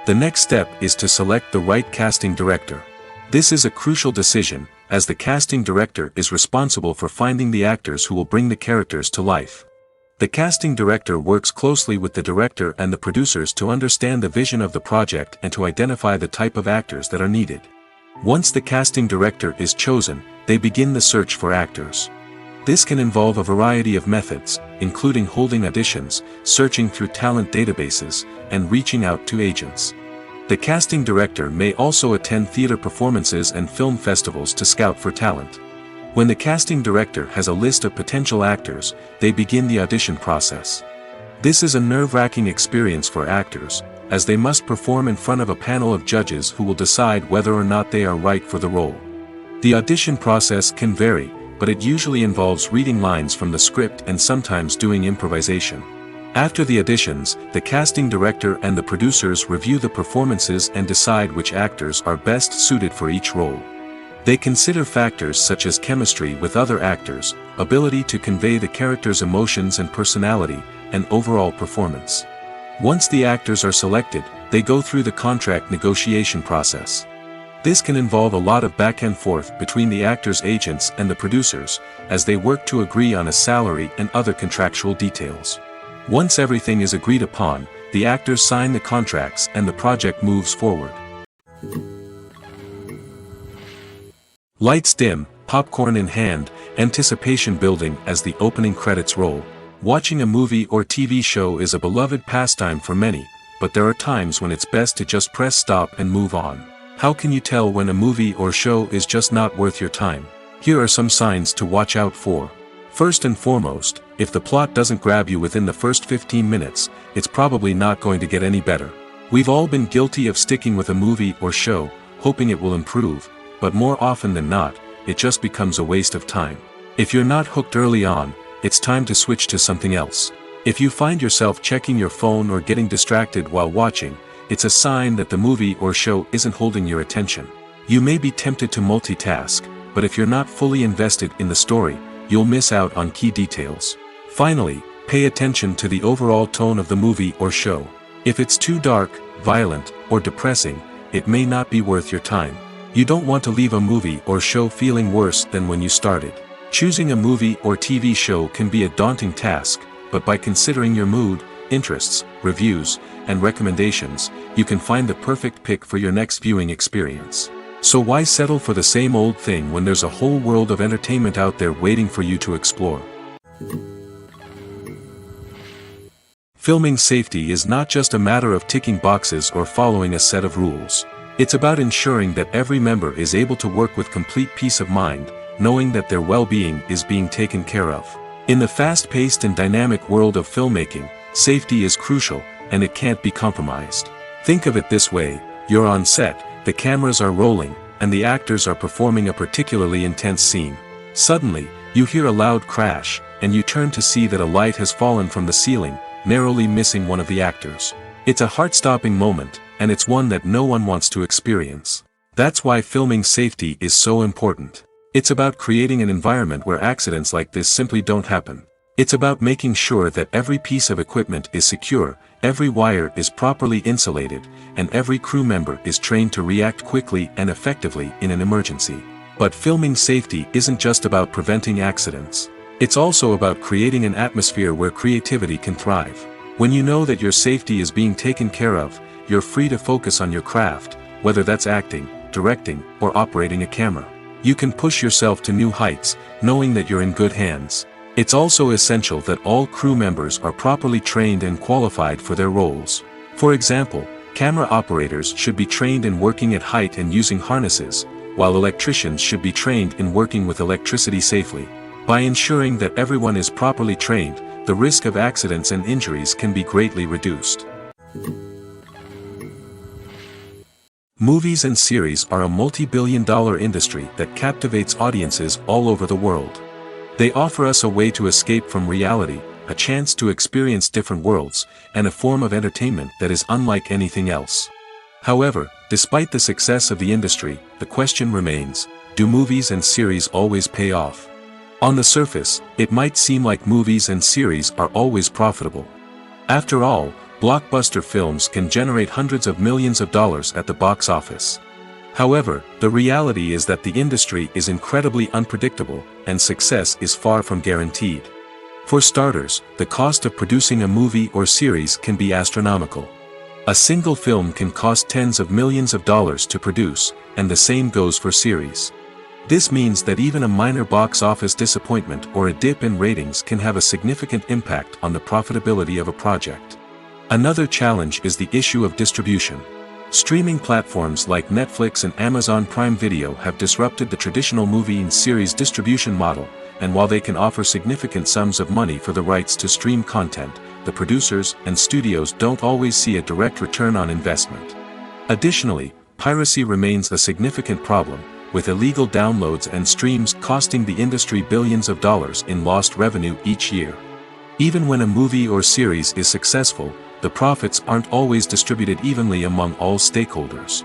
The next step is to select the right casting director. This is a crucial decision, as the casting director is responsible for finding the actors who will bring the characters to life. The casting director works closely with the director and the producers to understand the vision of the project and to identify the type of actors that are needed. Once the casting director is chosen, they begin the search for actors. This can involve a variety of methods, including holding auditions, searching through talent databases, and reaching out to agents. The casting director may also attend theater performances and film festivals to scout for talent. When the casting director has a list of potential actors, they begin the audition process. This is a nerve-wracking experience for actors, as they must perform in front of a panel of judges who will decide whether or not they are right for the role. The audition process can vary, but it usually involves reading lines from the script and sometimes doing improvisation. After the auditions, the casting director and the producers review the performances and decide which actors are best suited for each role. They consider factors such as chemistry with other actors, ability to convey the character's emotions and personality, and overall performance. Once the actors are selected, they go through the contract negotiation process. This can involve a lot of back and forth between the actors' agents and the producers, as they work to agree on a salary and other contractual details. Once everything is agreed upon, the actors sign the contracts and the project moves forward. Lights dim, popcorn in hand, anticipation building as the opening credits roll. Watching a movie or TV show is a beloved pastime for many, but there are times when it's best to just press stop and move on. How can you tell when a movie or show is just not worth your time? Here are some signs to watch out for. First and foremost, if the plot doesn't grab you within the first 15 minutes, it's probably not going to get any better. We've all been guilty of sticking with a movie or show, hoping it will improve, but more often than not, it just becomes a waste of time. If you're not hooked early on, it's time to switch to something else. If you find yourself checking your phone or getting distracted while watching, it's a sign that the movie or show isn't holding your attention. You may be tempted to multitask, but if you're not fully invested in the story, you'll miss out on key details. Finally, pay attention to the overall tone of the movie or show. If it's too dark, violent, or depressing, it may not be worth your time. You don't want to leave a movie or show feeling worse than when you started. Choosing a movie or TV show can be a daunting task, but by considering your mood, interests, reviews, and recommendations, you can find the perfect pick for your next viewing experience. So why settle for the same old thing when there's a whole world of entertainment out there waiting for you to explore? Filming safety is not just a matter of ticking boxes or following a set of rules. It's about ensuring that every member is able to work with complete peace of mind, knowing that their well-being is being taken care of. In the fast-paced and dynamic world of filmmaking, safety is crucial, and it can't be compromised. Think of it this way: you're on set, the cameras are rolling, and the actors are performing a particularly intense scene. Suddenly, you hear a loud crash, and you turn to see that a light has fallen from the ceiling, narrowly missing one of the actors. It's a heart-stopping moment, and it's one that no one wants to experience. That's why filming safety is so important. It's about creating an environment where accidents like this simply don't happen. It's about making sure that every piece of equipment is secure, every wire is properly insulated, and every crew member is trained to react quickly and effectively in an emergency. But filming safety isn't just about preventing accidents. It's also about creating an atmosphere where creativity can thrive. When you know that your safety is being taken care of, you're free to focus on your craft, whether that's acting, directing, or operating a camera. You can push yourself to new heights, knowing that you're in good hands. It's also essential that all crew members are properly trained and qualified for their roles. For example, camera operators should be trained in working at height and using harnesses, while electricians should be trained in working with electricity safely. By ensuring that everyone is properly trained, the risk of accidents and injuries can be greatly reduced. Movies and series are a multi-billion-dollar industry that captivates audiences all over the world. They offer us a way to escape from reality, a chance to experience different worlds, and a form of entertainment that is unlike anything else. However, despite the success of the industry, the question remains: do movies and series always pay off? On the surface, it might seem like movies and series are always profitable. After all, blockbuster films can generate hundreds of millions of dollars at the box office. However, the reality is that the industry is incredibly unpredictable, and success is far from guaranteed. For starters, the cost of producing a movie or series can be astronomical. A single film can cost tens of millions of dollars to produce, and the same goes for series. This means that even a minor box office disappointment or a dip in ratings can have a significant impact on the profitability of a project. Another challenge is the issue of distribution. Streaming platforms like Netflix and Amazon Prime Video have disrupted the traditional movie and series distribution model, and while they can offer significant sums of money for the rights to stream content, the producers and studios don't always see a direct return on investment. Additionally, piracy remains a significant problem, with illegal downloads and streams costing the industry billions of dollars in lost revenue each year. Even when a movie or series is successful, the profits aren't always distributed evenly among all stakeholders.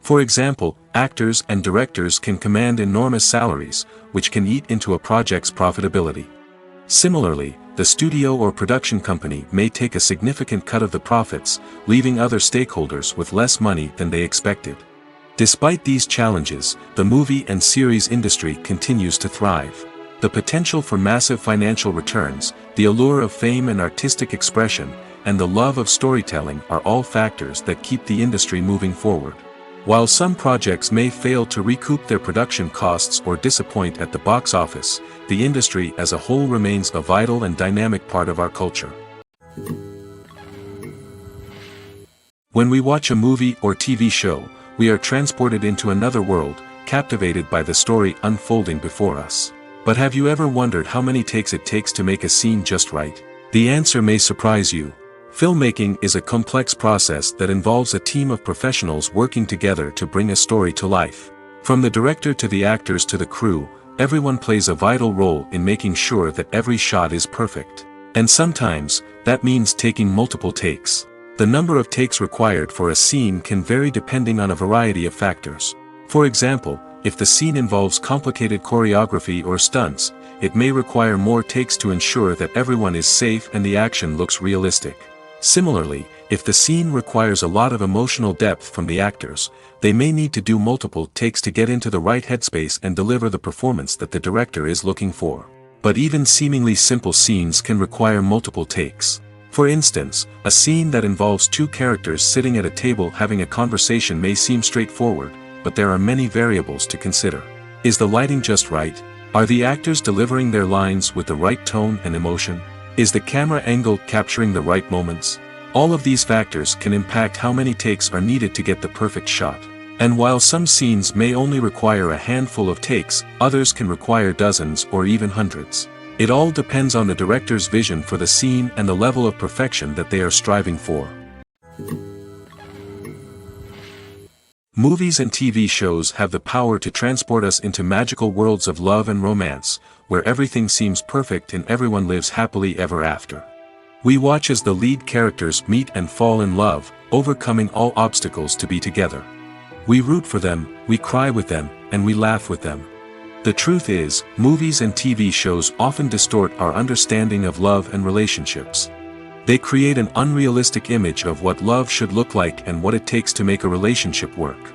For example, actors and directors can command enormous salaries, which can eat into a project's profitability. Similarly, the studio or production company may take a significant cut of the profits, leaving other stakeholders with less money than they expected. Despite these challenges, the movie and series industry continues to thrive. The potential for massive financial returns, the allure of fame and artistic expression, and the love of storytelling are all factors that keep the industry moving forward. While some projects may fail to recoup their production costs or disappoint at the box office, the industry as a whole remains a vital and dynamic part of our culture. When we watch a movie or TV show, we are transported into another world, captivated by the story unfolding before us. But have you ever wondered how many takes it takes to make a scene just right? The answer may surprise you. Filmmaking is a complex process that involves a team of professionals working together to bring a story to life. From the director to the actors to the crew, everyone plays a vital role in making sure that every shot is perfect. And sometimes, that means taking multiple takes. The number of takes required for a scene can vary depending on a variety of factors. For example, if the scene involves complicated choreography or stunts, it may require more takes to ensure that everyone is safe and the action looks realistic. Similarly, if the scene requires a lot of emotional depth from the actors, they may need to do multiple takes to get into the right headspace and deliver the performance that the director is looking for. But even seemingly simple scenes can require multiple takes. For instance, a scene that involves two characters sitting at a table having a conversation may seem straightforward, but there are many variables to consider. Is the lighting just right? Are the actors delivering their lines with the right tone and emotion? Is the camera angle capturing the right moments? All of these factors can impact how many takes are needed to get the perfect shot. And while some scenes may only require a handful of takes, others can require dozens or even hundreds. It all depends on the director's vision for the scene and the level of perfection that they are striving for. Movies and TV shows have the power to transport us into magical worlds of love and romance, where everything seems perfect and everyone lives happily ever after. We watch as the lead characters meet and fall in love, overcoming all obstacles to be together. We root for them, we cry with them, and we laugh with them. The truth is, movies and TV shows often distort our understanding of love and relationships. They create an unrealistic image of what love should look like and what it takes to make a relationship work.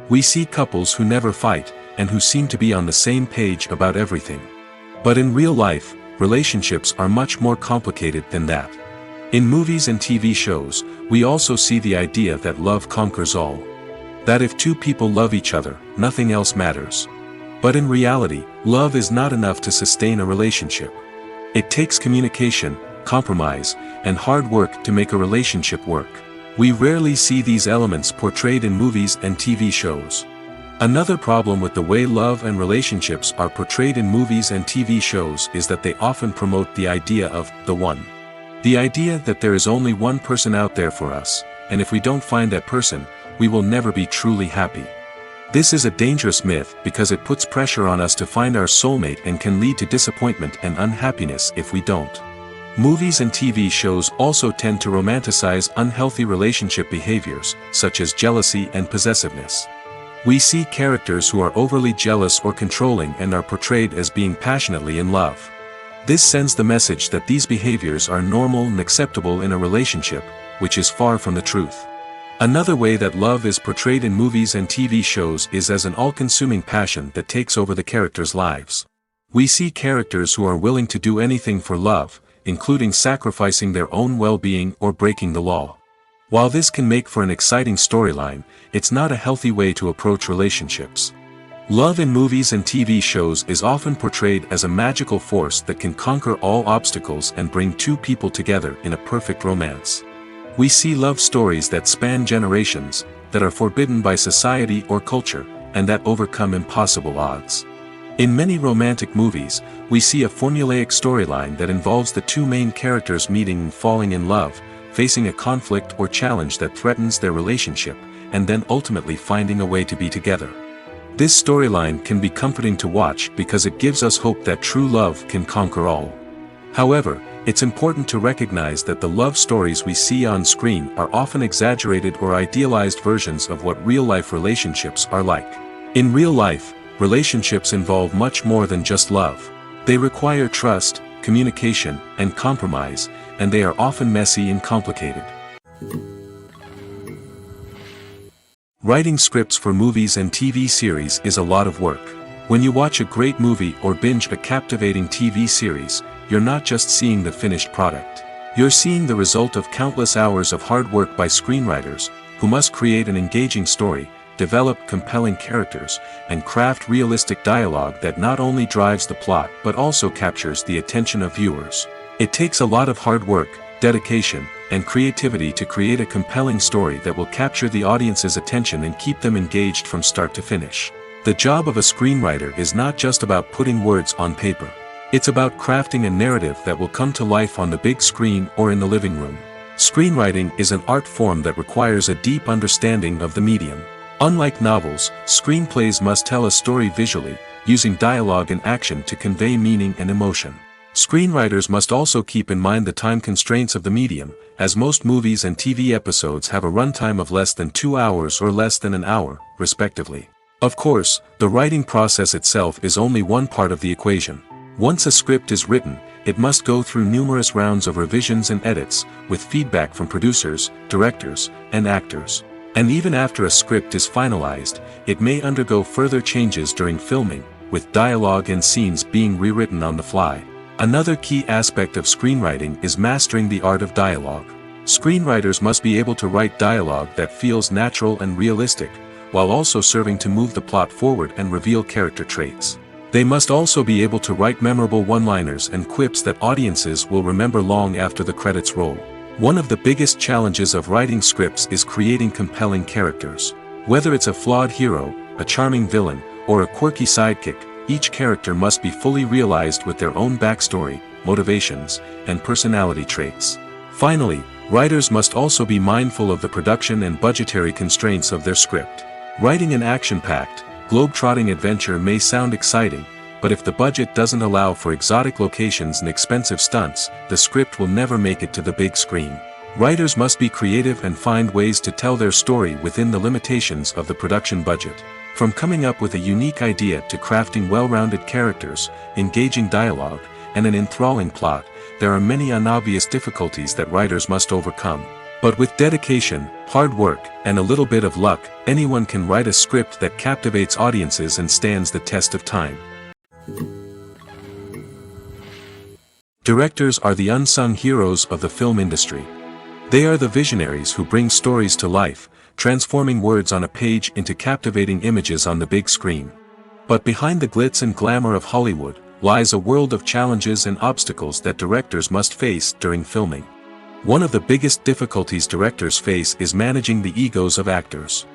We see couples who never fight, and who seem to be on the same page about everything. But in real life, relationships are much more complicated than that. In movies and TV shows, we also see the idea that love conquers all. That if two people love each other, nothing else matters. But in reality, love is not enough to sustain a relationship. It takes communication, compromise, and hard work to make a relationship work. We rarely see these elements portrayed in movies and TV shows. Another problem with the way love and relationships are portrayed in movies and TV shows is that they often promote the idea of the one. The idea that there is only one person out there for us, and if we don't find that person, we will never be truly happy. This is a dangerous myth because it puts pressure on us to find our soulmate and can lead to disappointment and unhappiness if we don't. Movies and TV shows also tend to romanticize unhealthy relationship behaviors, such as jealousy and possessiveness. We see characters who are overly jealous or controlling and are portrayed as being passionately in love. This sends the message that these behaviors are normal and acceptable in a relationship, which is far from the truth. Another way that love is portrayed in movies and TV shows is as an all-consuming passion that takes over the characters' lives. We see characters who are willing to do anything for love, including sacrificing their own well-being or breaking the law. While this can make for an exciting storyline, it's not a healthy way to approach relationships. Love in movies and TV shows is often portrayed as a magical force that can conquer all obstacles and bring two people together in a perfect romance. We see love stories that span generations, that are forbidden by society or culture, and that overcome impossible odds. In many romantic movies, we see a formulaic storyline that involves the two main characters meeting and falling in love, facing a conflict or challenge that threatens their relationship, and then ultimately finding a way to be together. This storyline can be comforting to watch because it gives us hope that true love can conquer all. However, it's important to recognize that the love stories we see on screen are often exaggerated or idealized versions of what real-life relationships are like. In real life, relationships involve much more than just love. They require trust, communication, and compromise, and they are often messy and complicated. Writing scripts for movies and TV series is a lot of work. When you watch a great movie or binge a captivating TV series, you're not just seeing the finished product. You're seeing the result of countless hours of hard work by screenwriters, who must create an engaging story, develop compelling characters, and craft realistic dialogue that not only drives the plot but also captures the attention of viewers. It takes a lot of hard work, dedication, and creativity to create a compelling story that will capture the audience's attention and keep them engaged from start to finish. The job of a screenwriter is not just about putting words on paper. It's about crafting a narrative that will come to life on the big screen or in the living room. Screenwriting is an art form that requires a deep understanding of the medium. Unlike novels, screenplays must tell a story visually, using dialogue and action to convey meaning and emotion. Screenwriters must also keep in mind the time constraints of the medium, as most movies and TV episodes have a runtime of less than 2 hours or less than an hour, respectively. Of course, the writing process itself is only one part of the equation. Once a script is written, it must go through numerous rounds of revisions and edits, with feedback from producers, directors, and actors. And even after a script is finalized, it may undergo further changes during filming, with dialogue and scenes being rewritten on the fly. Another key aspect of screenwriting is mastering the art of dialogue. Screenwriters must be able to write dialogue that feels natural and realistic, while also serving to move the plot forward and reveal character traits. They must also be able to write memorable one-liners and quips that audiences will remember long after the credits roll. One of the biggest challenges of writing scripts is creating compelling characters. Whether it's a flawed hero, a charming villain, or a quirky sidekick, each character must be fully realized with their own backstory, motivations, and personality traits. Finally, writers must also be mindful of the production and budgetary constraints of their script. Writing an action-packed, globe-trotting adventure may sound exciting, but if the budget doesn't allow for exotic locations and expensive stunts, the script will never make it to the big screen. Writers must be creative and find ways to tell their story within the limitations of the production budget. From coming up with a unique idea to crafting well-rounded characters, engaging dialogue, and an enthralling plot, there are many unobvious difficulties that writers must overcome. But with dedication, hard work, and a little bit of luck, anyone can write a script that captivates audiences and stands the test of time. Directors are the unsung heroes of the film industry. They are the visionaries who bring stories to life, transforming words on a page into captivating images on the big screen. But behind the glitz and glamour of Hollywood, lies a world of challenges and obstacles that directors must face during filming. One of the biggest difficulties directors face is managing the egos of actors.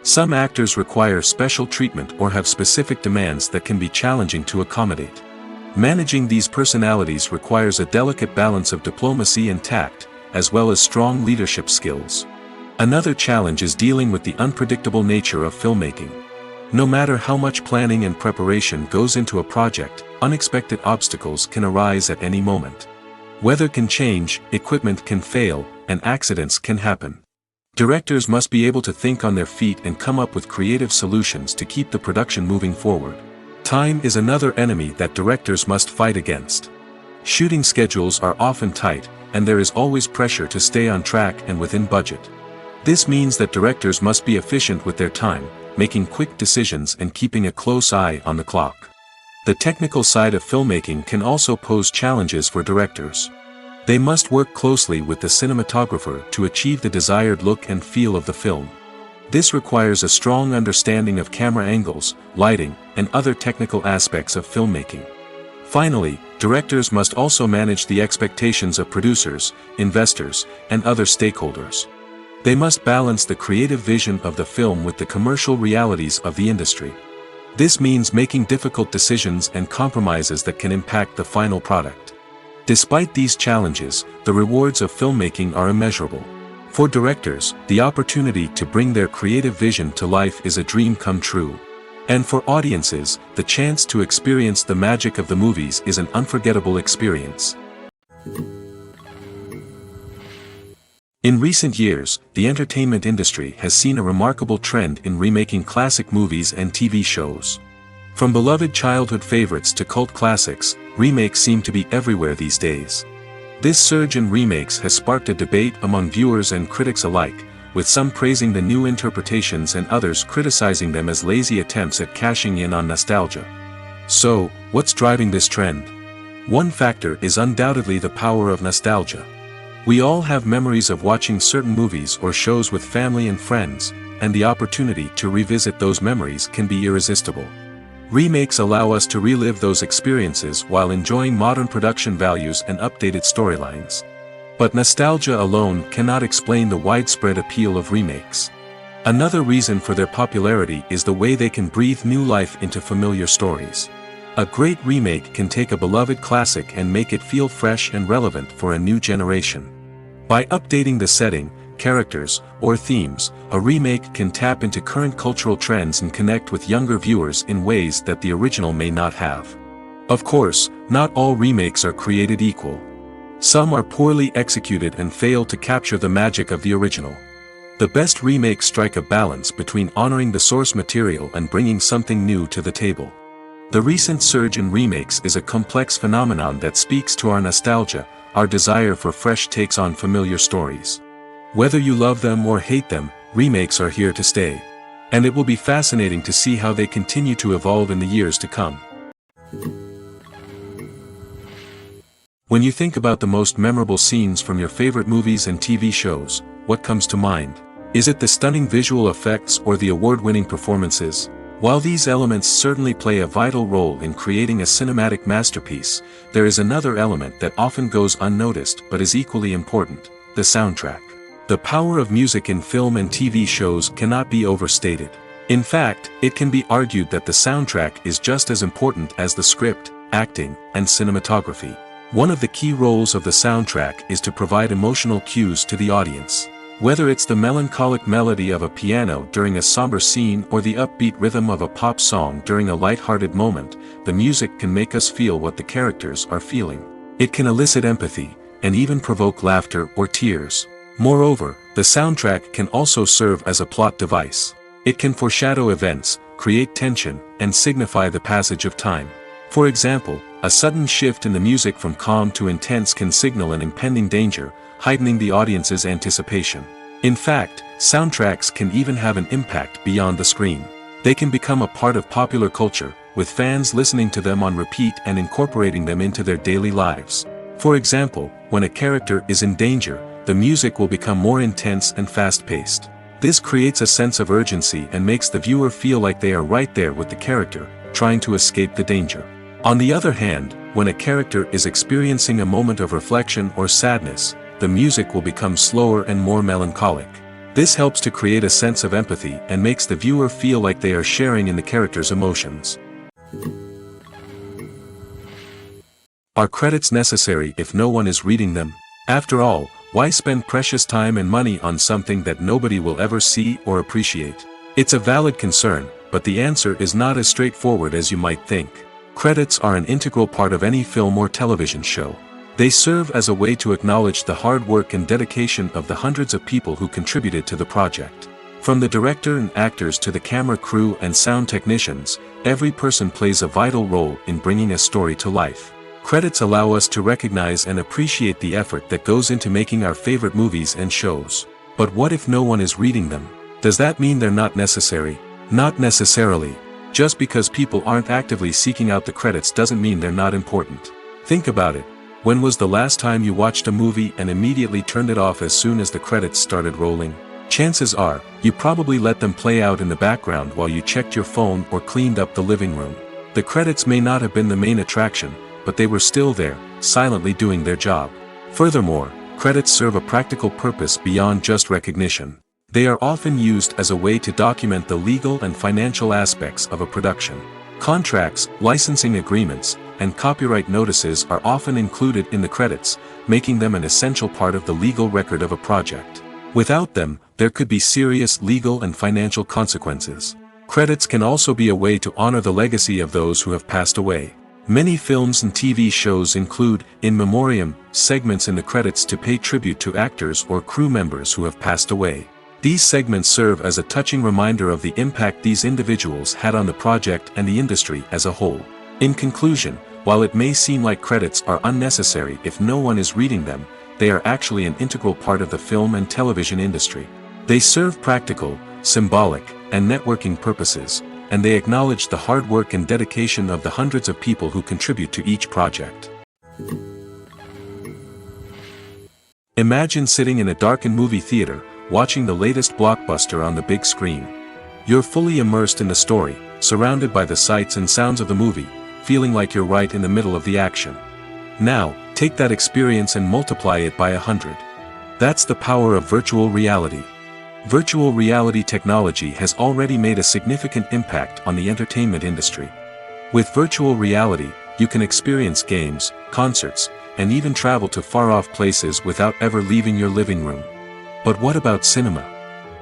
Some actors require special treatment or have specific demands that can be challenging to accommodate. Managing these personalities requires a delicate balance of diplomacy and tact, as well as strong leadership skills. Another challenge is dealing with the unpredictable nature of filmmaking. No matter how much planning and preparation goes into a project, unexpected obstacles can arise at any moment. Weather can change, equipment can fail, and accidents can happen. Directors must be able to think on their feet and come up with creative solutions to keep the production moving forward. Time is another enemy that directors must fight against. Shooting schedules are often tight, and there is always pressure to stay on track and within budget. This means that directors must be efficient with their time, making quick decisions and keeping a close eye on the clock. The technical side of filmmaking can also pose challenges for directors. They must work closely with the cinematographer to achieve the desired look and feel of the film. This requires a strong understanding of camera angles, lighting, and other technical aspects of filmmaking. Finally, directors must also manage the expectations of producers, investors, and other stakeholders. They must balance the creative vision of the film with the commercial realities of the industry. This means making difficult decisions and compromises that can impact the final product. Despite these challenges, the rewards of filmmaking are immeasurable. For directors, the opportunity to bring their creative vision to life is a dream come true. And for audiences, the chance to experience the magic of the movies is an unforgettable experience. In recent years, the entertainment industry has seen a remarkable trend in remaking classic movies and TV shows. From beloved childhood favorites to cult classics, remakes seem to be everywhere these days. This surge in remakes has sparked a debate among viewers and critics alike, with some praising the new interpretations and others criticizing them as lazy attempts at cashing in on nostalgia. So, what's driving this trend? One factor is undoubtedly the power of nostalgia. We all have memories of watching certain movies or shows with family and friends, and the opportunity to revisit those memories can be irresistible. Remakes allow us to relive those experiences while enjoying modern production values and updated storylines. But nostalgia alone cannot explain the widespread appeal of remakes. Another reason for their popularity is the way they can breathe new life into familiar stories. A great remake can take a beloved classic and make it feel fresh and relevant for a new generation. By updating the setting, characters, or themes, a remake can tap into current cultural trends and connect with younger viewers in ways that the original may not have. Of course, not all remakes are created equal. Some are poorly executed and fail to capture the magic of the original. The best remakes strike a balance between honoring the source material and bringing something new to the table. The recent surge in remakes is a complex phenomenon that speaks to our nostalgia, our desire for fresh takes on familiar stories. Whether you love them or hate them, remakes are here to stay. And it will be fascinating to see how they continue to evolve in the years to come. When you think about the most memorable scenes from your favorite movies and TV shows, what comes to mind? Is it the stunning visual effects or the award-winning performances? While these elements certainly play a vital role in creating a cinematic masterpiece, there is another element that often goes unnoticed but is equally important: the soundtrack. The power of music in film and TV shows cannot be overstated. In fact, it can be argued that the soundtrack is just as important as the script, acting, and cinematography. One of the key roles of the soundtrack is to provide emotional cues to the audience. Whether it's the melancholic melody of a piano during a somber scene or the upbeat rhythm of a pop song during a light-hearted moment, the music can make us feel what the characters are feeling. It can elicit empathy, and even provoke laughter or tears. Moreover, the soundtrack can also serve as a plot device. It can foreshadow events, create tension, and signify the passage of time. For example, a sudden shift in the music from calm to intense can signal an impending danger, heightening the audience's anticipation. In fact, soundtracks can even have an impact beyond the screen. They can become a part of popular culture, with fans listening to them on repeat and incorporating them into their daily lives. For example, when a character is in danger, the music will become more intense and fast-paced. This creates a sense of urgency and makes the viewer feel like they are right there with the character, trying to escape the danger. On the other hand, when a character is experiencing a moment of reflection or sadness, the music will become slower and more melancholic. This helps to create a sense of empathy and makes the viewer feel like they are sharing in the character's emotions. Are credits necessary if no one is reading them? After all, why spend precious time and money on something that nobody will ever see or appreciate? It's a valid concern, but the answer is not as straightforward as you might think. Credits are an integral part of any film or television show. They serve as a way to acknowledge the hard work and dedication of the hundreds of people who contributed to the project. From the director and actors to the camera crew and sound technicians, every person plays a vital role in bringing a story to life. Credits allow us to recognize and appreciate the effort that goes into making our favorite movies and shows. But what if no one is reading them? Does that mean they're not necessary? Not necessarily. Just because people aren't actively seeking out the credits doesn't mean they're not important. Think about it. When was the last time you watched a movie and immediately turned it off as soon as the credits started rolling? Chances are, you probably let them play out in the background while you checked your phone or cleaned up the living room. The credits may not have been the main attraction, but they were still there, silently doing their job. Furthermore, credits serve a practical purpose beyond just recognition. They are often used as a way to document the legal and financial aspects of a production. Contracts, licensing agreements, and copyright notices are often included in the credits, making them an essential part of the legal record of a project. Without them, there could be serious legal and financial consequences. Credits can also be a way to honor the legacy of those who have passed away. Many films and TV shows include, in memoriam, segments in the credits to pay tribute to actors or crew members who have passed away. These segments serve as a touching reminder of the impact these individuals had on the project and the industry as a whole. In conclusion, while it may seem like credits are unnecessary if no one is reading them, they are actually an integral part of the film and television industry. They serve practical, symbolic, and networking purposes, and they acknowledge the hard work and dedication of the hundreds of people who contribute to each project. Imagine sitting in a darkened movie theater, watching the latest blockbuster on the big screen. You're fully immersed in the story, surrounded by the sights and sounds of the movie, feeling like you're right in the middle of the action. Now, take that experience and multiply it by 100. That's the power of virtual reality. Virtual reality technology has already made a significant impact on the entertainment industry. With virtual reality, you can experience games, concerts, and even travel to far-off places without ever leaving your living room. But what about cinema?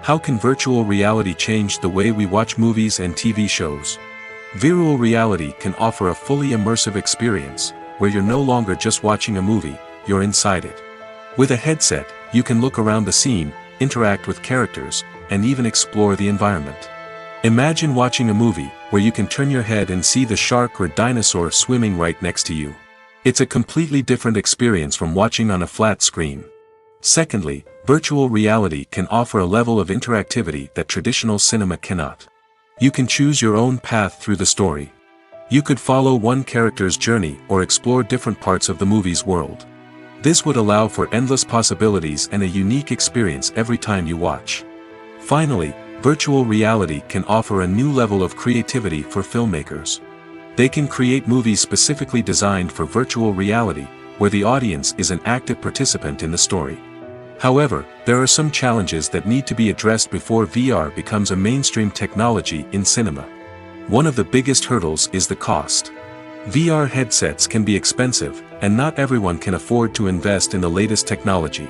How can virtual reality change the way we watch movies and TV shows? Virtual reality can offer a fully immersive experience, where you're no longer just watching a movie, you're inside it. With a headset, you can look around the scene, interact with characters, and even explore the environment. Imagine watching a movie, where you can turn your head and see the shark or dinosaur swimming right next to you. It's a completely different experience from watching on a flat screen. Secondly, virtual reality can offer a level of interactivity that traditional cinema cannot. You can choose your own path through the story. You could follow one character's journey or explore different parts of the movie's world. This would allow for endless possibilities and a unique experience every time you watch. Finally, virtual reality can offer a new level of creativity for filmmakers. They can create movies specifically designed for virtual reality, where the audience is an active participant in the story. However, there are some challenges that need to be addressed before VR becomes a mainstream technology in cinema. One of the biggest hurdles is the cost. VR headsets can be expensive, and not everyone can afford to invest in the latest technology.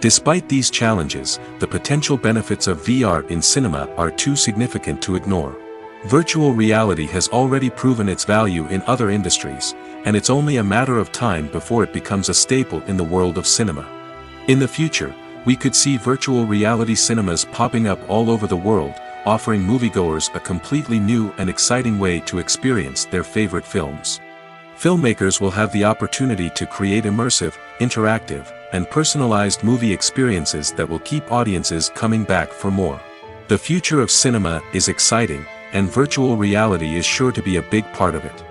Despite these challenges, the potential benefits of VR in cinema are too significant to ignore. Virtual reality has already proven its value in other industries, and it's only a matter of time before it becomes a staple in the world of cinema. In the future, we could see virtual reality cinemas popping up all over the world, offering moviegoers a completely new and exciting way to experience their favorite films. Filmmakers will have the opportunity to create immersive, interactive, and personalized movie experiences that will keep audiences coming back for more. The future of cinema is exciting, and virtual reality is sure to be a big part of it.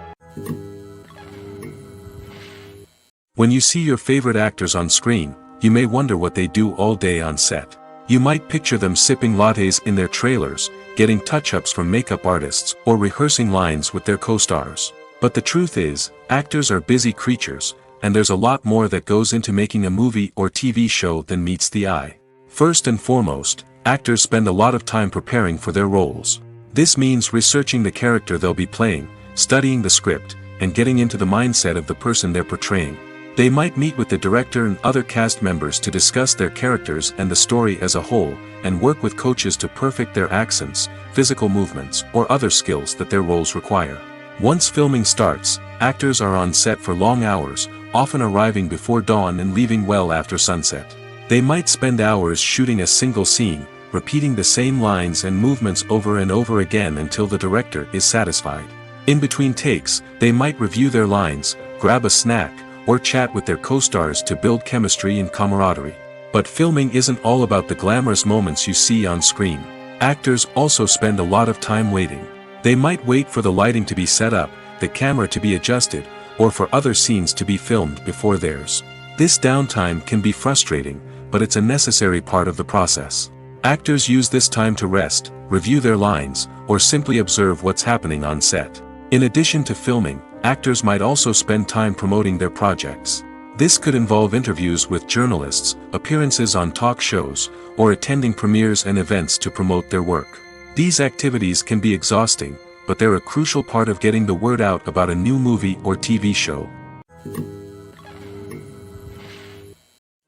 When you see your favorite actors on screen, you may wonder what they do all day on set. You might picture them sipping lattes in their trailers, getting touch-ups from makeup artists, or rehearsing lines with their co-stars. But the truth is, actors are busy creatures, and there's a lot more that goes into making a movie or TV show than meets the eye. First and foremost, actors spend a lot of time preparing for their roles. This means researching the character they'll be playing, studying the script, and getting into the mindset of the person they're portraying. They might meet with the director and other cast members to discuss their characters and the story as a whole, and work with coaches to perfect their accents, physical movements, or other skills that their roles require. Once filming starts, actors are on set for long hours, often arriving before dawn and leaving well after sunset. They might spend hours shooting a single scene, repeating the same lines and movements over and over again until the director is satisfied. In between takes, they might review their lines, grab a snack, or chat with their co-stars to build chemistry and camaraderie. But filming isn't all about the glamorous moments you see on screen. Actors also spend a lot of time waiting. They might wait for the lighting to be set up, the camera to be adjusted, or for other scenes to be filmed before theirs. This downtime can be frustrating, but it's a necessary part of the process. Actors use this time to rest, review their lines, or simply observe what's happening on set. In addition to filming, actors might also spend time promoting their projects. This could involve interviews with journalists, appearances on talk shows, or attending premieres and events to promote their work. These activities can be exhausting, but they're a crucial part of getting the word out about a new movie or TV show.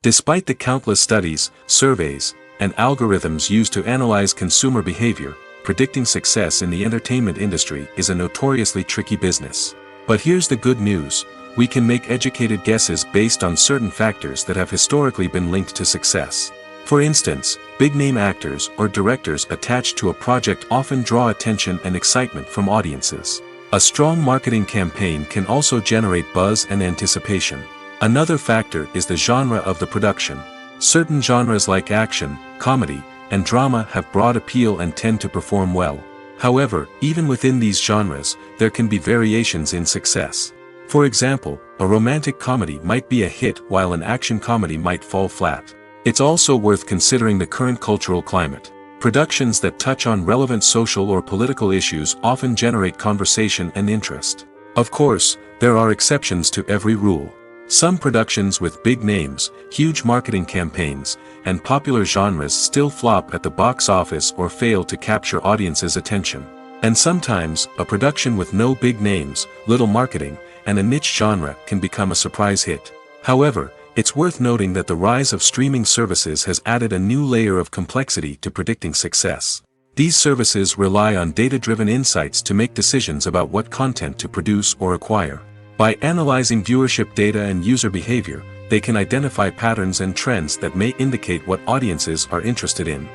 Despite the countless studies, surveys, and algorithms used to analyze consumer behavior, predicting success in the entertainment industry is a notoriously tricky business. But here's the good news: we can make educated guesses based on certain factors that have historically been linked to success. For instance, big-name actors or directors attached to a project often draw attention and excitement from audiences. A strong marketing campaign can also generate buzz and anticipation. Another factor is the genre of the production. Certain genres like action, comedy, and drama have broad appeal and tend to perform well. However, even within these genres, there can be variations in success. For example, a romantic comedy might be a hit while an action comedy might fall flat. It's also worth considering the current cultural climate. Productions that touch on relevant social or political issues often generate conversation and interest. Of course, there are exceptions to every rule. Some productions with big names, huge marketing campaigns, and popular genres still flop at the box office or fail to capture audiences' attention. And sometimes, a production with no big names, little marketing, and a niche genre can become a surprise hit. However, it's worth noting that the rise of streaming services has added a new layer of complexity to predicting success. These services rely on data-driven insights to make decisions about what content to produce or acquire. By analyzing viewership data and user behavior, they can identify patterns and trends that may indicate what audiences are interested in.